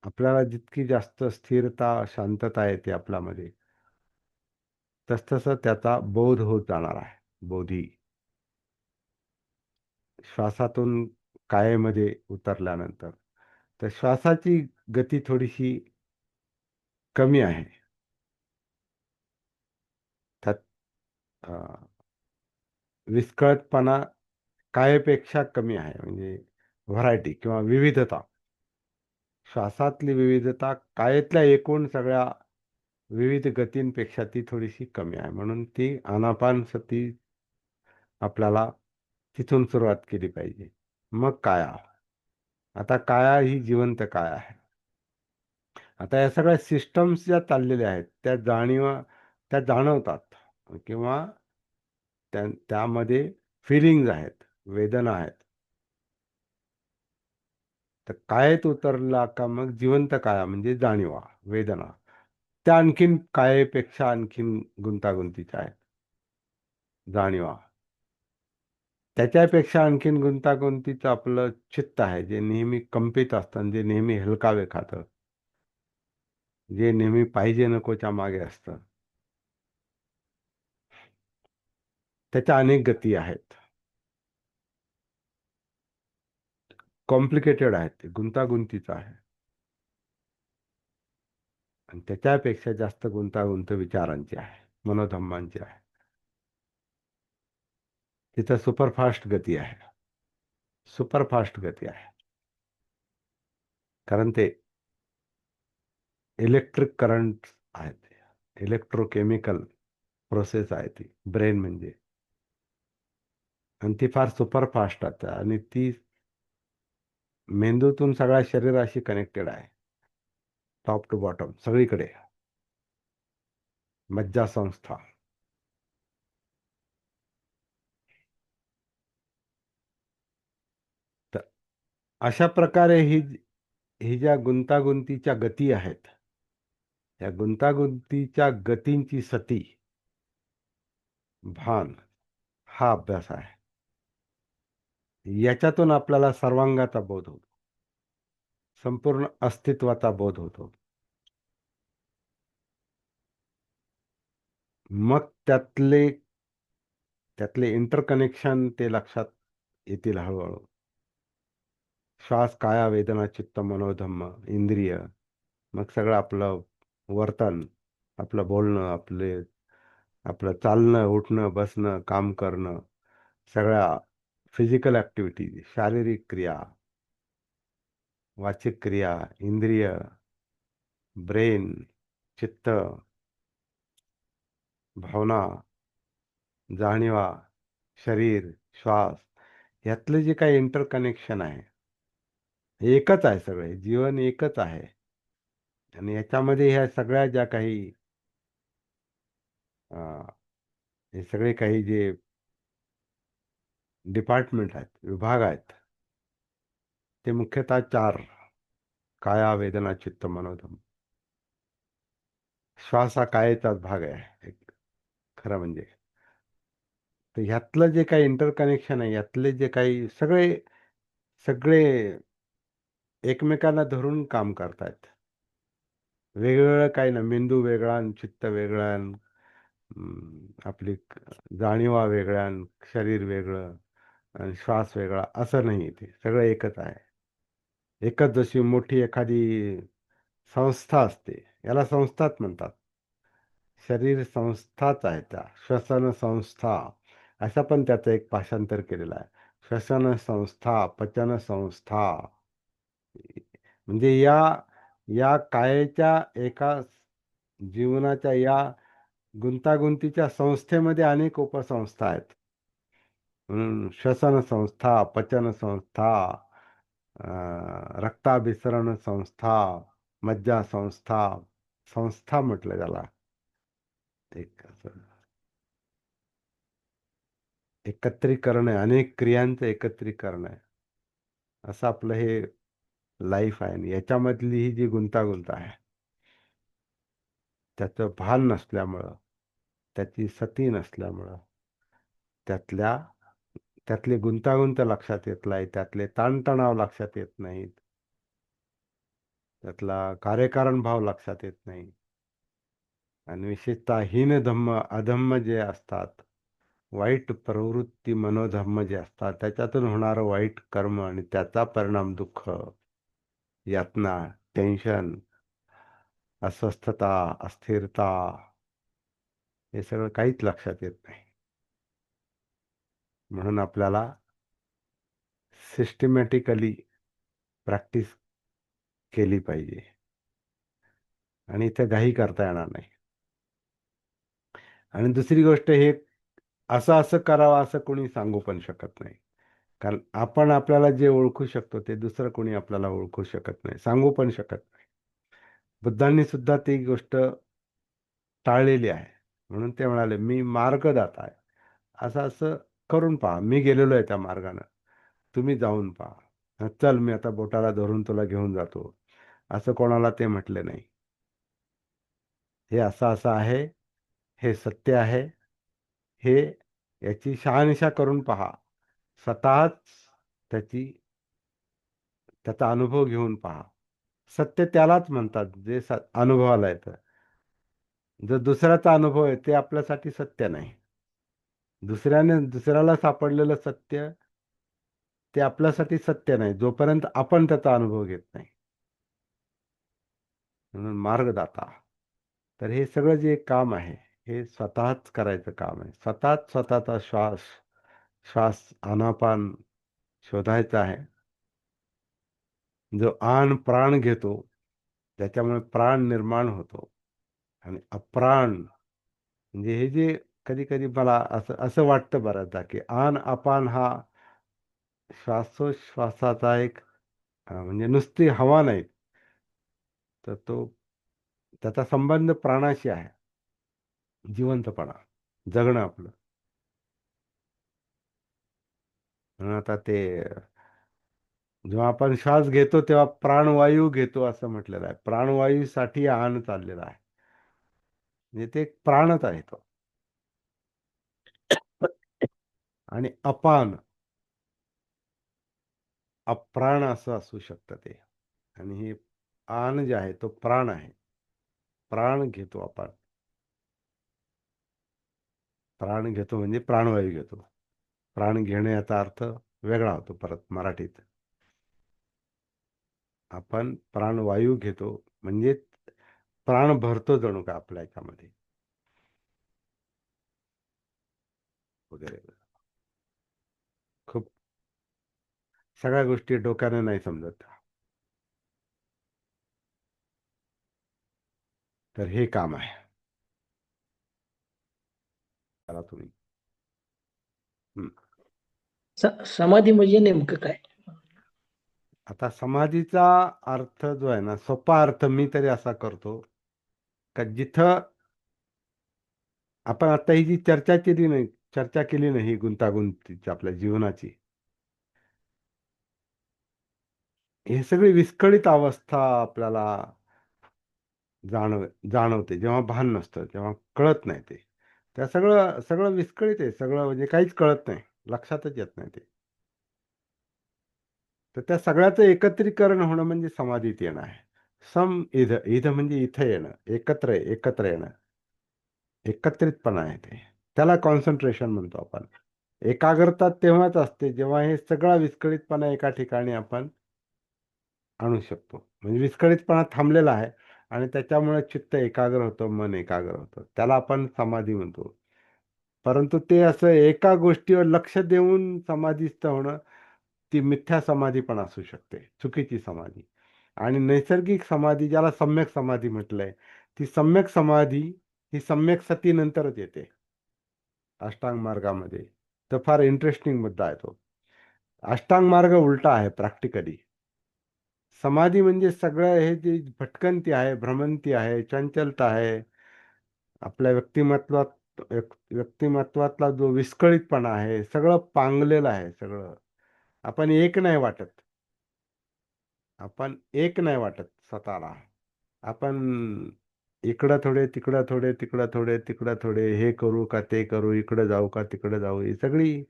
आपल्याला जितकी जास्त स्थिरता, शांतता येते आपल्यामध्ये, तसतसं त्याचा बोध होत जाणार आहे. बोधी. श्वासातून कायेमध्ये उतरल्यानंतर. तर श्वासाची गती थोडीशी कमी आहे. त्यात अ, विस्कळीतपणा कायेपेक्षा कमी आहे. म्हणजे व्हरायटी किंवा विविधता. श्वासातली विविधता कायेतल्या एकूण सगळ्या विविध गतींपेक्षा ती थोडीशी कमी आहे. म्हणून ती आनापानसती आपल्याला तिथून सुरुवात केली पाहिजे. मग काया. आता काया ही जिवंत काया आहे. आता या सगळ्या सिस्टम्स ज्या चाललेल्या आहेत त्या जाणवतात किंवा त्यामध्ये फिलिंग्ज आहेत, वेदना आहेत. तर कायेत उतरला का मग जिवंत काया म्हणजे जाणीवा, वेदना. त्या आणखीन कायेपेक्षा आणखीन गुंतागुंतीच्या आहेत. जाणीवा. त्याच्यापेक्षा आणखीन गुंतागुंतीचं आपलं चित्त आहे, जे नेहमी कंपित असतं, जे नेहमी हेलकावे खातं, जे नेहमी पाहिजे नकोच्या मागे असतं. त्याच्या अनेक गती आहेत. कॉम्प्लिकेटेड आहेत, ते गुंतागुंतीचं आहे. आणि त्याच्यापेक्षा जास्त गुंतागुंत विचारांची आहे, मनोधम्मांची आहे. तिथं सुपरफास्ट गती आहे. सुपरफास्ट गती आहे. कारण ते इलेक्ट्रिक करंट आहेत. इलेक्ट्रोकेमिकल प्रोसेस आहे ती, ब्रेन म्हणजे. आणि ती फार सुपरफास्ट आहे आणि ती मेंदूतून सगळ्या शरीराशी कनेक्टेड आहे. टॉप टू बॉटम सगळीकडे. मज्जासंस्था. तर अशा प्रकारे ही ज्या गुंतागुंतीच्या गती आहेत, या गुंतागुंतीच्या गतींची सती, भान, हा अभ्यास आहे. याच्यातून आपल्याला सर्वांगाचा बोध होतो. संपूर्ण अस्तित्वाचा बोध होतो. मग त्यातले इंटरकनेक्शन ते लक्षात येतील हळूहळू. श्वास, काया, वेदना, चित्त, मनोधम्म, इंद्रिय, मग सगळं आपलं वर्तन, आपलं बोलणं, आपलं चालणं, उठणं, बसणं, काम करणं, सगळ्या फिजिकल ॲक्टिव्हिटीज, शारीरिक क्रिया, वाचिक क्रिया, इंद्रिय, ब्रेन, चित्त, भावना, जाणीवा, शरीर, श्वास, यातलं जे काही इंटरकनेक्शन आहे, एकच आहे. सगळे जीवन एकच आहे. आणि याच्यामध्ये ह्या सगळ्या ज्या काही हे सगळे काही जे डिपार्टमेंट आहेत, विभाग आहेत, ते मुख्यतः 4: काया, वेदना, चित्त, मनोधम्म. श्वास हा कायेचाच भाग आहे एक, खरं म्हणजे. तर ह्यातलं जे काही इंटरकनेक्शन आहे, यातले जे काही सगळे सगळे एकमेकांना धरून काम करतायत. वेगवेगळं काही ना, मेंदू वेगळा आणि चित्त वेगळा, आपली जाणीवा वेगळ्या आणि शरीर वेगळं आणि श्वास वेगळा, असं नाही. ते सगळं एकच आहे. एकच जशी मोठी एखादी संस्था असते, याला संस्थाच म्हणतात. शरीर संस्थाच आहे त्या, श्वसन संस्था, असा पण त्याचं एक भाषांतर केलेलं आहे. श्वसन संस्था, पचन संस्था. म्हणजे या या कायेच्या एका जीवनाच्या या गुंतागुंतीच्या संस्थेमध्ये अनेक उपसंस्था आहेत. म्हणून श्वसन संस्था, पचन संस्था, रक्ताभिसरण संस्था, मज्जा संस्था, संस्था म्हटलं त्याला. एक असं एकत्रीकरण आहे, अनेक क्रियांचं एकत्रीकरण आहे. असं आपलं हे लाईफ आहे. आणि याच्यामधली ही जी गुंतागुंत आहे, त्याचं भान नसल्यामुळं, त्याची सती नसल्यामुळं, त्यातल्या त्यातले गुंतागुंत लक्षात येत नाही, त्यातले ताणतणाव लक्षात येत नाहीत, त्यातला कार्यकारण भाव लक्षात येत नाही. आणि विशेषतः हीन धम्म, अधम्म जे असतात, वाईट प्रवृत्ती मनोधर्म जे असतात, त्याच्यातून होणारं वाईट कर्म आणि त्याचा परिणाम दुःख, यातना, टेन्शन, अस्वस्थता, अस्थिरता, हे सगळं काहीच लक्षात येत नाही. म्हणून आपल्याला सिस्टमॅटिकली प्रॅक्टिस केली पाहिजे. आणि इथे घाई करता येणार नाही. आणि दुसरी गोष्ट, हे असं असं करावं असं कोणी सांगू पण शकत नाही. कारण आपण आपल्याला जे ओळखू शकतो ते दुसरं कोणी आपल्याला ओळखू शकत नाही, सांगू पण शकत नाही. बुद्धांनी सुद्धा ती गोष्ट टाळलेली आहे. म्हणून ते म्हणाले, मी मार्गदाता आहे. असं असं करून पहा, मी गेलेलो आहे त्या मार्गानं, तुम्ही जाऊन पहा. चल, मी आता बोटाला धरून तुला घेऊन जातो, असं कोणाला ते म्हटले नाही. हे असं असं आहे, हे सत्य आहे, हे याची शहानिशा करून पहा, स्वतःच त्याची त्याचा अनुभव घेऊन पहा. सत्य त्यालाच म्हणतात जे अनुभवाला येतं. जो दुसऱ्याचा अनुभव आहे ते आपल्यासाठी सत्य नाही. दुसऱ्याला सापडलेलं सत्य ते आपल्यासाठी सत्य नाही, जोपर्यंत आपण त्याचा अनुभव घेत नाही. म्हणून मार्गदाता. तर हे सगळं जे काम आहे, हे स्वतःच करायचं काम आहे. स्वतःचा श्वास श्वास आनापान शोधायचा आहे. जो आन प्राण घेतो, त्याच्यामुळे प्राण निर्माण होतो. आणि अप्राण म्हणजे हे जे कधी कधी मला असं असं वाटतं बऱ्याचदा, की आन अपान हा श्वासोश्वासाचा एक म्हणजे नुसती हवा नाही, तर त्याचा संबंध प्राणाशी आहे. जिवंतपणा, जगणं आपलं. म्हणून आता ते जेव्हा आपण श्वास घेतो तेव्हा प्राणवायू घेतो असं म्हटलेलं आहे. प्राणवायूसाठी आन चाललेला आहे, म्हणजे ते एक प्राणच आहे तो. आणि अपान, अप्राण असं असू शकतं ते. आणि हे आन जे आहे तो प्राण आहे. प्राण घेतो आपण. प्राण घेतो म्हणजे प्राणवायू घेतो. प्राण घेणे याचा अर्थ वेगळा होतो परत मराठीत. आपण प्राणवायू घेतो म्हणजे प्राण भरतो जणू का आपल्या याच्यामध्ये वगैरे. खूप सगळ्या गोष्टी डोक्याने नाही समजत. तर हे काम आहे. करा तुम्ही. हम्म. समाधी म्हणजे नेमकं काय? आता समाधीचा अर्थ जो आहे ना, सोपा अर्थ मी तरी असा करतो, का जिथं आपण आता ही जी चर्चा केली नाही गुंतागुंतीची आपल्या जीवनाची, हे सगळी विस्कळीत अवस्था आपल्याला जाणवते जेव्हा भान नसतं, जेव्हा कळत नाही ते. त्या सगळं सगळं विस्कळीत आहे सगळं, म्हणजे काहीच कळत नाही, लक्षातच येत नाही ते. तर त्या सगळ्याचं एकत्रीकरण होणं म्हणजे समाधीत येणं आहे. इध इध म्हणजे इथं येणं, एकत्र येणं, एकत्रितपणा आहे ते. त्याला कॉन्सन्ट्रेशन म्हणतो आपण. एकाग्रता तेव्हाच असते जेव्हा हे सगळा विस्कळीतपणा एका ठिकाणी आपण आणू शकतो. म्हणजे विस्कळीतपणा थांबलेला आहे आणि त्याच्यामुळे चित्त एकाग्र होतं, मन एकाग्र होतं, त्याला आपण समाधी म्हणतो. परंतु ते असं एका गोष्टीवर लक्ष देऊन समाधीस्थ होणं, ती मिथ्या समाधी पण असू शकते, चुकीची समाधी. आणि नैसर्गिक समाधी, ज्याला सम्यक समाधी म्हटलंय, ती सम्यक समाधी ही सम्यक सती नंतरच येते अष्टांग मार्गामध्ये. तर फार इंटरेस्टिंग मुद्दा आहे तो. अष्टांग मार्ग उलटा आहे प्रॅक्टिकली. समाधी म्हणजे सगळं हे जी भटकंती आहे, भ्रमंती आहे, चंचलता आहे, आपल्या व्यक्तिमत्वातला जो विस्कळीतपणा आहे, सगळं पांगलेलं आहे. सगळं आपण एक नाही वाटत. आपण एक नाही वाटत स्वतःला. आपण इकडं थोडे, तिकडं थोडे, तिकडं थोडे, तिकडं थोडे, हे करू का ते करू, इकडं जाऊ का तिकडं जाऊ, ही सगळी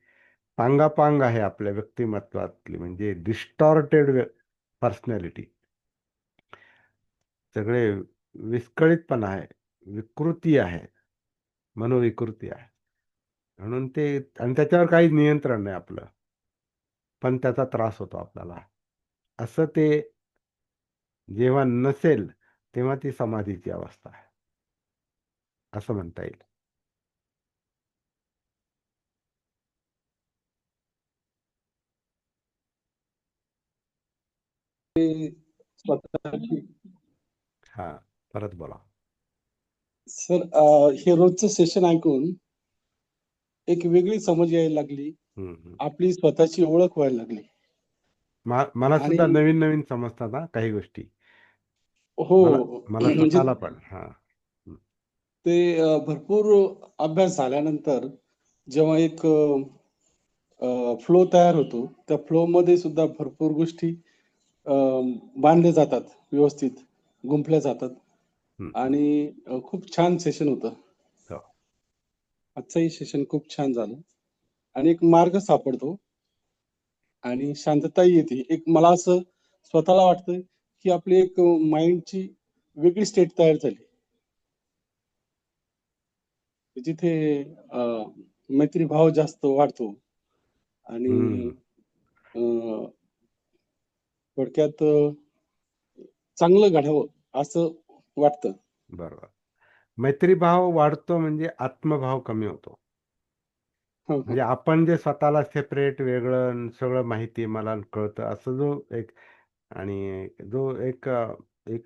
पांगापांग आहे आपल्या व्यक्तिमत्वातली, म्हणजे डिस्टॉर्टेड पर्सनॅलिटी. सगळे विस्कळीतपणा आहे, विकृती आहे, मनोविकृती आहे. म्हणून ते, आणि त्याच्यावर काही नियंत्रण नाही आपलं, पण त्याचा त्रास होतो आपल्याला. असं ते जेव्हा नसेल तेव्हा ती समाधीची अवस्था आहे, असं म्हणता येईल. स्वतःची हा, परत बोला. सर, हे रोजचं सेशन ऐकून एक वेगळी समज यायला लागली. हम्म, हम्म. आपली स्वतःची ओळख व्हायला लागली. मला आणि सुद्धा नवीन नवीन समजतात हा काही गोष्टी. हो, मला मला म्हणजे स्वतःला पण. हा. हम्म. ते भरपूर अभ्यास झाल्यानंतर जेव्हा एक फ्लो तयार होतो, त्या फ्लो मध्ये सुद्धा भरपूर गोष्टी बांधल्या जातात, व्यवस्थित गुंफल्या जातात. हम्म, आणि खूप छान सेशन होतं. हो. आजचंही सेशन खूप छान झालं. आणि एक मार्ग सापडतो आणि शांतताही येते. एक मला असं स्वतःला वाटतं, की आपली एक माइंडची वेगळी स्टेट तयार झाली. जिथे अ, मैत्रीभाव जास्त वाढतो आणि हम्म, अ, थोडक्यात चांगलं घडावं असं वाटतं. बरोबर. मैत्रीभाव वाढतो म्हणजे आत्मभाव कमी होतो. हं, हं. म्हणजे आपण जे स्वतःला सेपरेट, वेगळं, आणि सगळं माहिती मला कळतं असं जो एक, आणि जो एक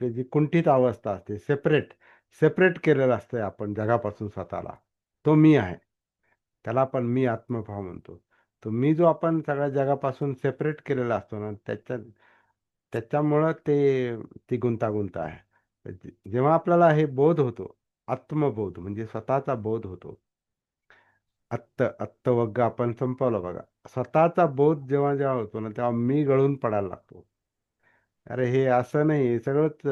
जी कुंठित अवस्था असते, सेपरेट सेपरेट केलेलं असतं आपण जगापासून स्वतःला, तो मी आहे. त्याला आपण मी आत्मभाव म्हणतो. तो मी जो आपण सगळ्या जगापासून सेपरेट केलेला असतो ना, त्याच्यामुळं ती गुंतागुंत आहे. जेव्हा आपल्याला हे बोध होतो, आत्मबोध म्हणजे स्वतःचा बोध होतो. अत्तवग्ग आपण संपवलं बघा. स्वतःचा बोध जेव्हा जेव्हा होतो ना, तेव्हा मी गळून पडायला लागतो. अरे हे असं नाही, हे सगळंच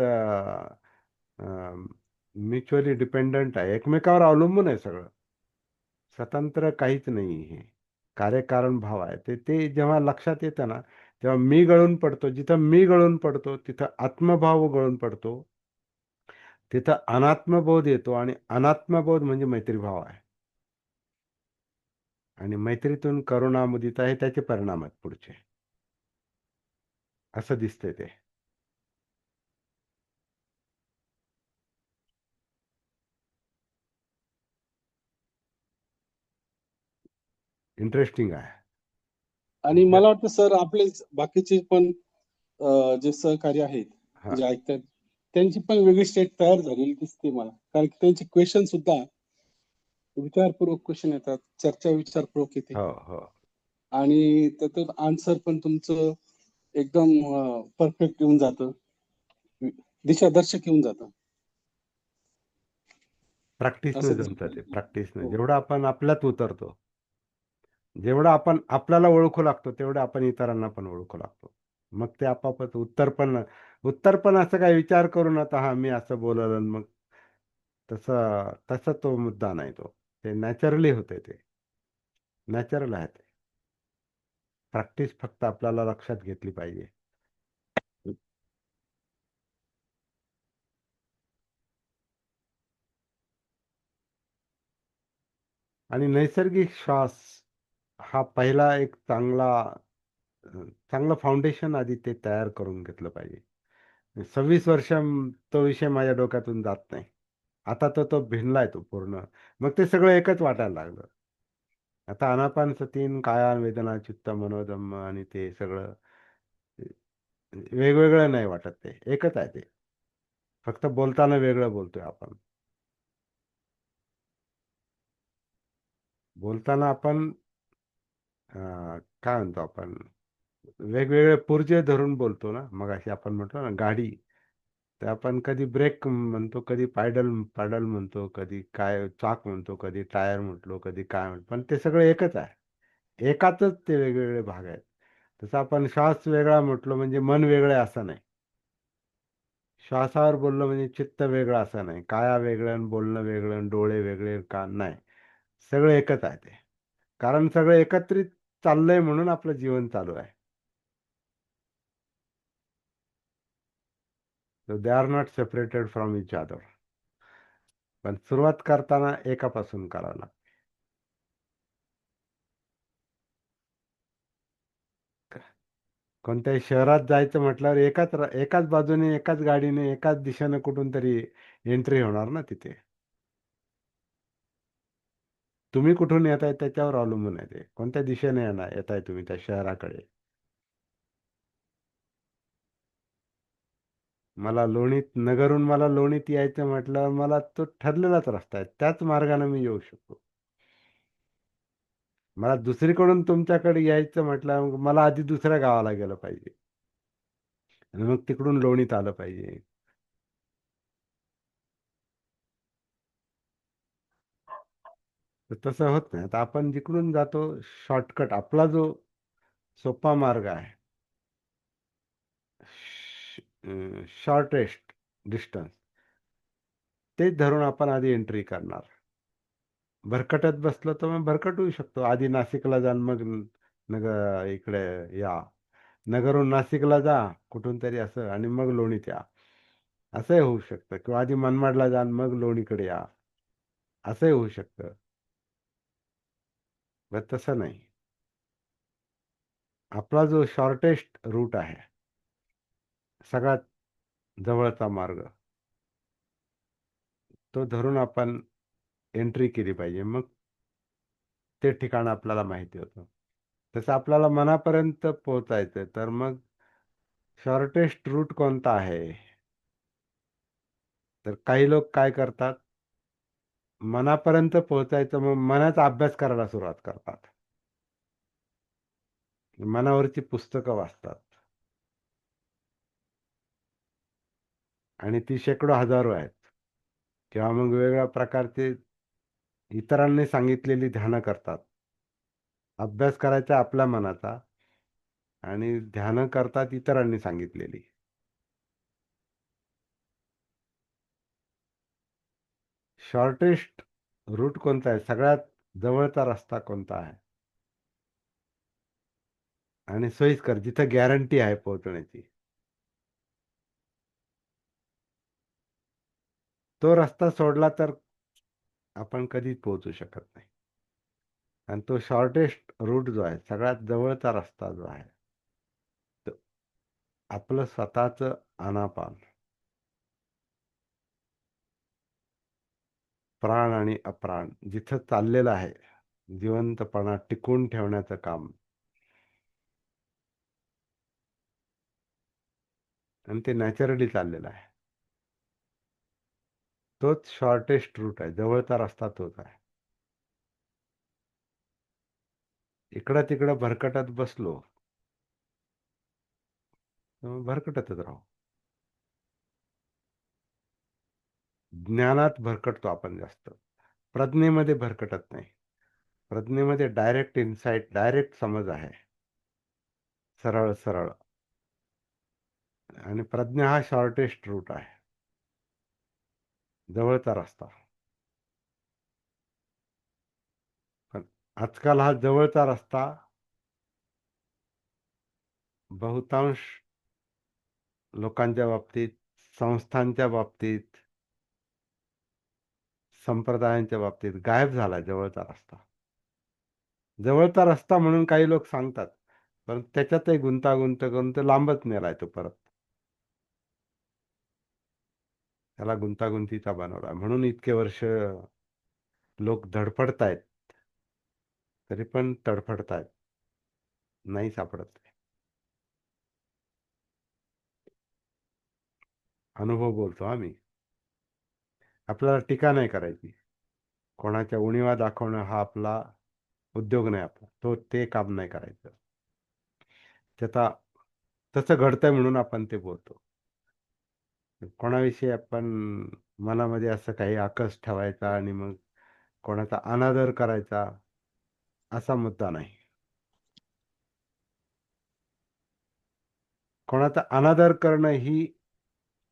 म्युच्युअली डिपेंडंट आहे, एकमेकावर अवलंबून आहे सगळं. स्वतंत्र काहीच नाही. हे कार्यकारण भाव आहे. ते ते जेव्हा लक्षात येतं ना, तेव्हा मी गळून पडतो. जिथं मी गळून पडतो तिथं आत्मभाव गळून पडतो. तिथं अनात्मबोध येतो, आणि अनात्मबोध म्हणजे मैत्रीभाव आहे. आणि मैत्रीतून करुणा, मुदिता हे त्याचे परिणाम आहेत पुढचे. असं दिसतंय ते. इंटरेस्टिंग आहे. आणि मला वाटतं सर, आपले बाकीचे पण जे सहकारी आहेत, हा. जे ऐकतात, त्यांची पण वेगळी स्टेट तयार झालेली दिसते मला. कारण की त्यांचे क्वेश्चन सुद्धा विचारपूर्वक क्वेश्चन येतात, चर्चा विचारपूर्वक येते. हो, हो. आणि त्याचं आन्सर पण तुमचं एकदम परफेक्ट येऊन जातं, दिशादर्शक येऊन जातं. प्रॅक्टिसनं असं जमतं ते. दिसतं. प्रॅक्टिसनं हो. जेवढं आपण आपल्यात उतरतो, जेवढं आपण आपल्याला ओळखू लागतो, तेवढं आपण इतरांना पण ओळखू लागतो. मग ते आपापच उत्तर पण असं काय विचार करून, आता हा मी असं बोलल आणि मग तसं तसा तो मुद्दा नाही तो. ते नॅचरली होते, ते नॅचरल आहे ते. प्रॅक्टिस फक्त आपल्याला लक्षात घेतली पाहिजे. आणि नैसर्गिक श्वास हा पहिला एक चांगलं फाउंडेशन आधी ते तयार करून घेतलं पाहिजे. 26 वर्ष तो विषय माझ्या डोक्यातून जात नाही. आता तो भिनलाय तो पूर्ण. मग ते सगळं एकच वाटायला लागलं. आता आनापानसतीन, काया वेदना चित्त मनोधम्म, आणि ते सगळं वेगवेगळं नाही वाटत, ते एकच आहे ते. फक्त बोलताना वेगळं बोलतोय आपण. बोलताना आपण काय म्हणतो आपण, वेगवेगळे पुर्जे धरून बोलतो ना. मग अशी आपण म्हटलं ना गाडी, तर आपण कधी ब्रेक म्हणतो, कधी पायडल पायडल म्हणतो, कधी काय चाक म्हणतो, कधी टायर म्हटलो, कधी काय म्हणतो, पण ते सगळं एकच आहे. एकातच ते वेगवेगळे भाग आहेत. तसं आपण श्वास वेगळा म्हटलो म्हणजे मन वेगळं आहे असं नाही. श्वासावर बोललं म्हणजे चित्त वेगळं असं नाही. काया वेगळं आणि बोलणं वेगळं आणि डोळे वेगळे, कान नाही. सगळं एकच आहे ते. कारण सगळं एकत्रित चाललंय म्हणून आपलं जीवन चालू आहे. So they are not separated from each other. पण सुरुवात करताना एकापासून करावं लागतं. कोणत्याही शहरात जायचं म्हटल्यावर एकाच बाजूने, एकाच गाडीने, एकाच दिशेने कुठून तरी एंट्री होणार ना तिथे. तुम्ही कुठून येताय त्याच्यावर अवलंबून आहे ते. कोणत्या दिशेने येताय तुम्ही त्या शहराकडे. नगरून मला लोणीत यायचं म्हटल्यावर मला तो ठरलेलाच रस्ता आहे. त्याच मार्गाने मी येऊ शकतो. मला दुसरीकडून तुमच्याकडे यायचं म्हटलं मला आधी दुसऱ्या गावाला गेलं पाहिजे आणि मग तिकडून लोणीत आलं पाहिजे. तर तसं होत नाही. आता आपण जिकडून जातो शॉर्टकट, आपला जो सोपा मार्ग आहे, शॉर्टेस्ट डिस्टन्स, तेच धरून आपण आधी एंट्री करणार. भरकटत बसलो तर मग भरकटू शकतो. आधी नाशिकला जाऊन मग नग इकडे या, नगरून नाशिकला जा कुठून तरी असं, आणि मग लोणीत या, असंही होऊ शकतं. किंवा आधी मनमाडला जाऊन मग लोणीकडे या, असंही होऊ शकतं. पण तसं नाही. आपला जो शॉर्टेस्ट रूट आहे, सगळ्यात जवळचा मार्ग, तो धरून आपण एंट्री केली पाहिजे. मग ते ठिकाण आपल्याला माहिती होतं. तसं आपल्याला मनापर्यंत पोहोचायचं तर मग शॉर्टेस्ट रूट कोणता आहे, तर काही लोक काय करतात, मनापर्यंत पोहोचायचं मग मनाचा अभ्यास करायला सुरुवात करतात. मनावरची पुस्तकं वाचतात, आणि ती शेकडो हजारो आहेत. किंवा मग वेगवेगळ्या प्रकारचे इतरांनी सांगितलेली ध्यानं करतात. अभ्यास करायचा आपल्या मनाचा, आणि ध्यानं करतात इतरांनी सांगितलेली. शॉर्टेस्ट रूट कोणता आहे, सगळ्यात जवळचा रस्ता कोणता आहे, आणि सोयीस्कर, जिथं गॅरंटी आहे पोहोचण्याची, तो रस्ता सोडला तर आपण कधीच पोहोचू शकत नाही. आणि तो शॉर्टेस्ट रूट जो आहे, सगळ्यात जवळचा रस्ता जो आहे, तो आपलं स्वतःच आनापान, प्राण आणि अप्राण जिथं चाललेलं आहे, जिवंतपणा टिकून ठेवण्याचं काम, आणि ते नॅचरली चाललेलं आहे, तोच शॉर्टेस्ट रूट आहे. जवळचा रस्ता तोच आहे. इकडं तिकडं भरकटत बसलो तर मग भरकटतच राहू. ज्ञानात भरकटतो आपण जास्त, प्रज्ञेमध्ये भरकटत नाही. प्रज्ञेमध्ये डायरेक्ट इन्साइट, डायरेक्ट समज आहे, सरळ सरळ. आणि प्रज्ञा हा शॉर्टेस्ट रूट आहे, जवळचा रस्ता. पण आजकाल हा जवळचा रस्ता बहुतांश लोकांच्या बाबतीत, संस्थांच्या बाबतीत, संप्रदायांच्या बाबतीत गायब झाला. जवळचा रस्ता, जवळचा रस्ता म्हणून काही लोक सांगतात, पण त्याच्यातही गुंतागुंत करून तो लांबच नेलाय तो परत. त्याला गुंतागुंतीचा बनवला म्हणून इतके वर्ष लोक धडपडतायत, तरी पण तडफडतायत, नाही सापडत. अनुभव बोलतो आम्ही. आपल्याला टीका नाही करायची. कोणाच्या उणिवा दाखवणं हा आपला उद्योग नाही. आपला ते काम नाही करायचं. त्याचा तसं घडतंय म्हणून आपण ते बोलतो. कोणाविषयी आपण मनामध्ये असं काही आकस ठेवायचा आणि मग कोणाचा अनादर करायचा असा मुद्दा नाही. कोणाचा अनादर करणं ही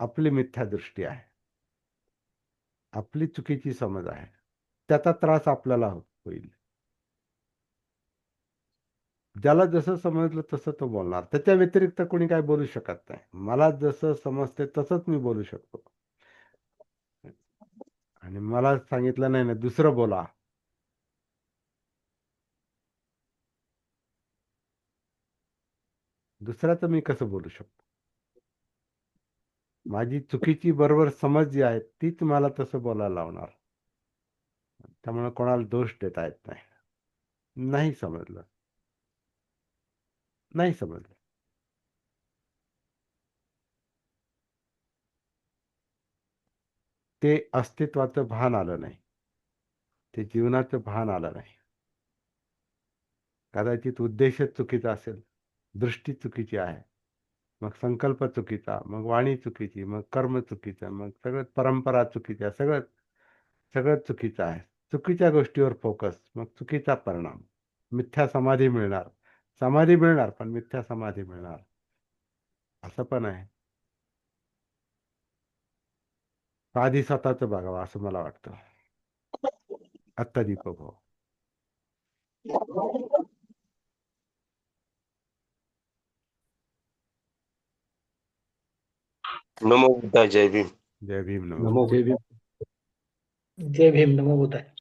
आपली मिथ्या दृष्टी आहे. आपली चुकीची समज आहे. त्याचा त्रास आपल्याला होईल. ज्याला जसं समजलं तसं तो बोलणार. त्याच्या व्यतिरिक्त कोणी काय बोलू शकत नाही. मला जसं समजते तसंच मी बोलू शकतो. आणि मला सांगितलं नाही ना दुसरं बोला, दुसऱ्याचं मी कसं बोलू शकतो? माझी चुकीची बरोबर समज जी आहे तीच मला तसं बोलायला लावणार. त्यामुळे कोणाला दोष देता येत नाही. नाही समजलं, नाही समजलं. ते अस्तित्वाचं भान आलं नाही. ते जीवनाचं भान आलं नाही. कदाचित उद्देशच चुकीचा असेल, दृष्टी चुकीची आहे, मग संकल्प चुकीचा, मग वाणी चुकीची, मग कर्म चुकीचं, मग सगळं परंपरा चुकीच्या, सगळं सगळं चुकीचं आहे. चुकीच्या गोष्टीवर फोकस, मग चुकीचा परिणाम. मिथ्या समाधी मिळणार. समाधी मिळणार पण मिथ्या समाधी मिळणार. असं पण आहे. आधी स्वतःचं बघावं असं मला वाटतं. आत्ता दीपक हो. नमो बुद्धाय. जय भीम. जय भीम. नमो. नमो जय भीम. नमो बुद्धाय.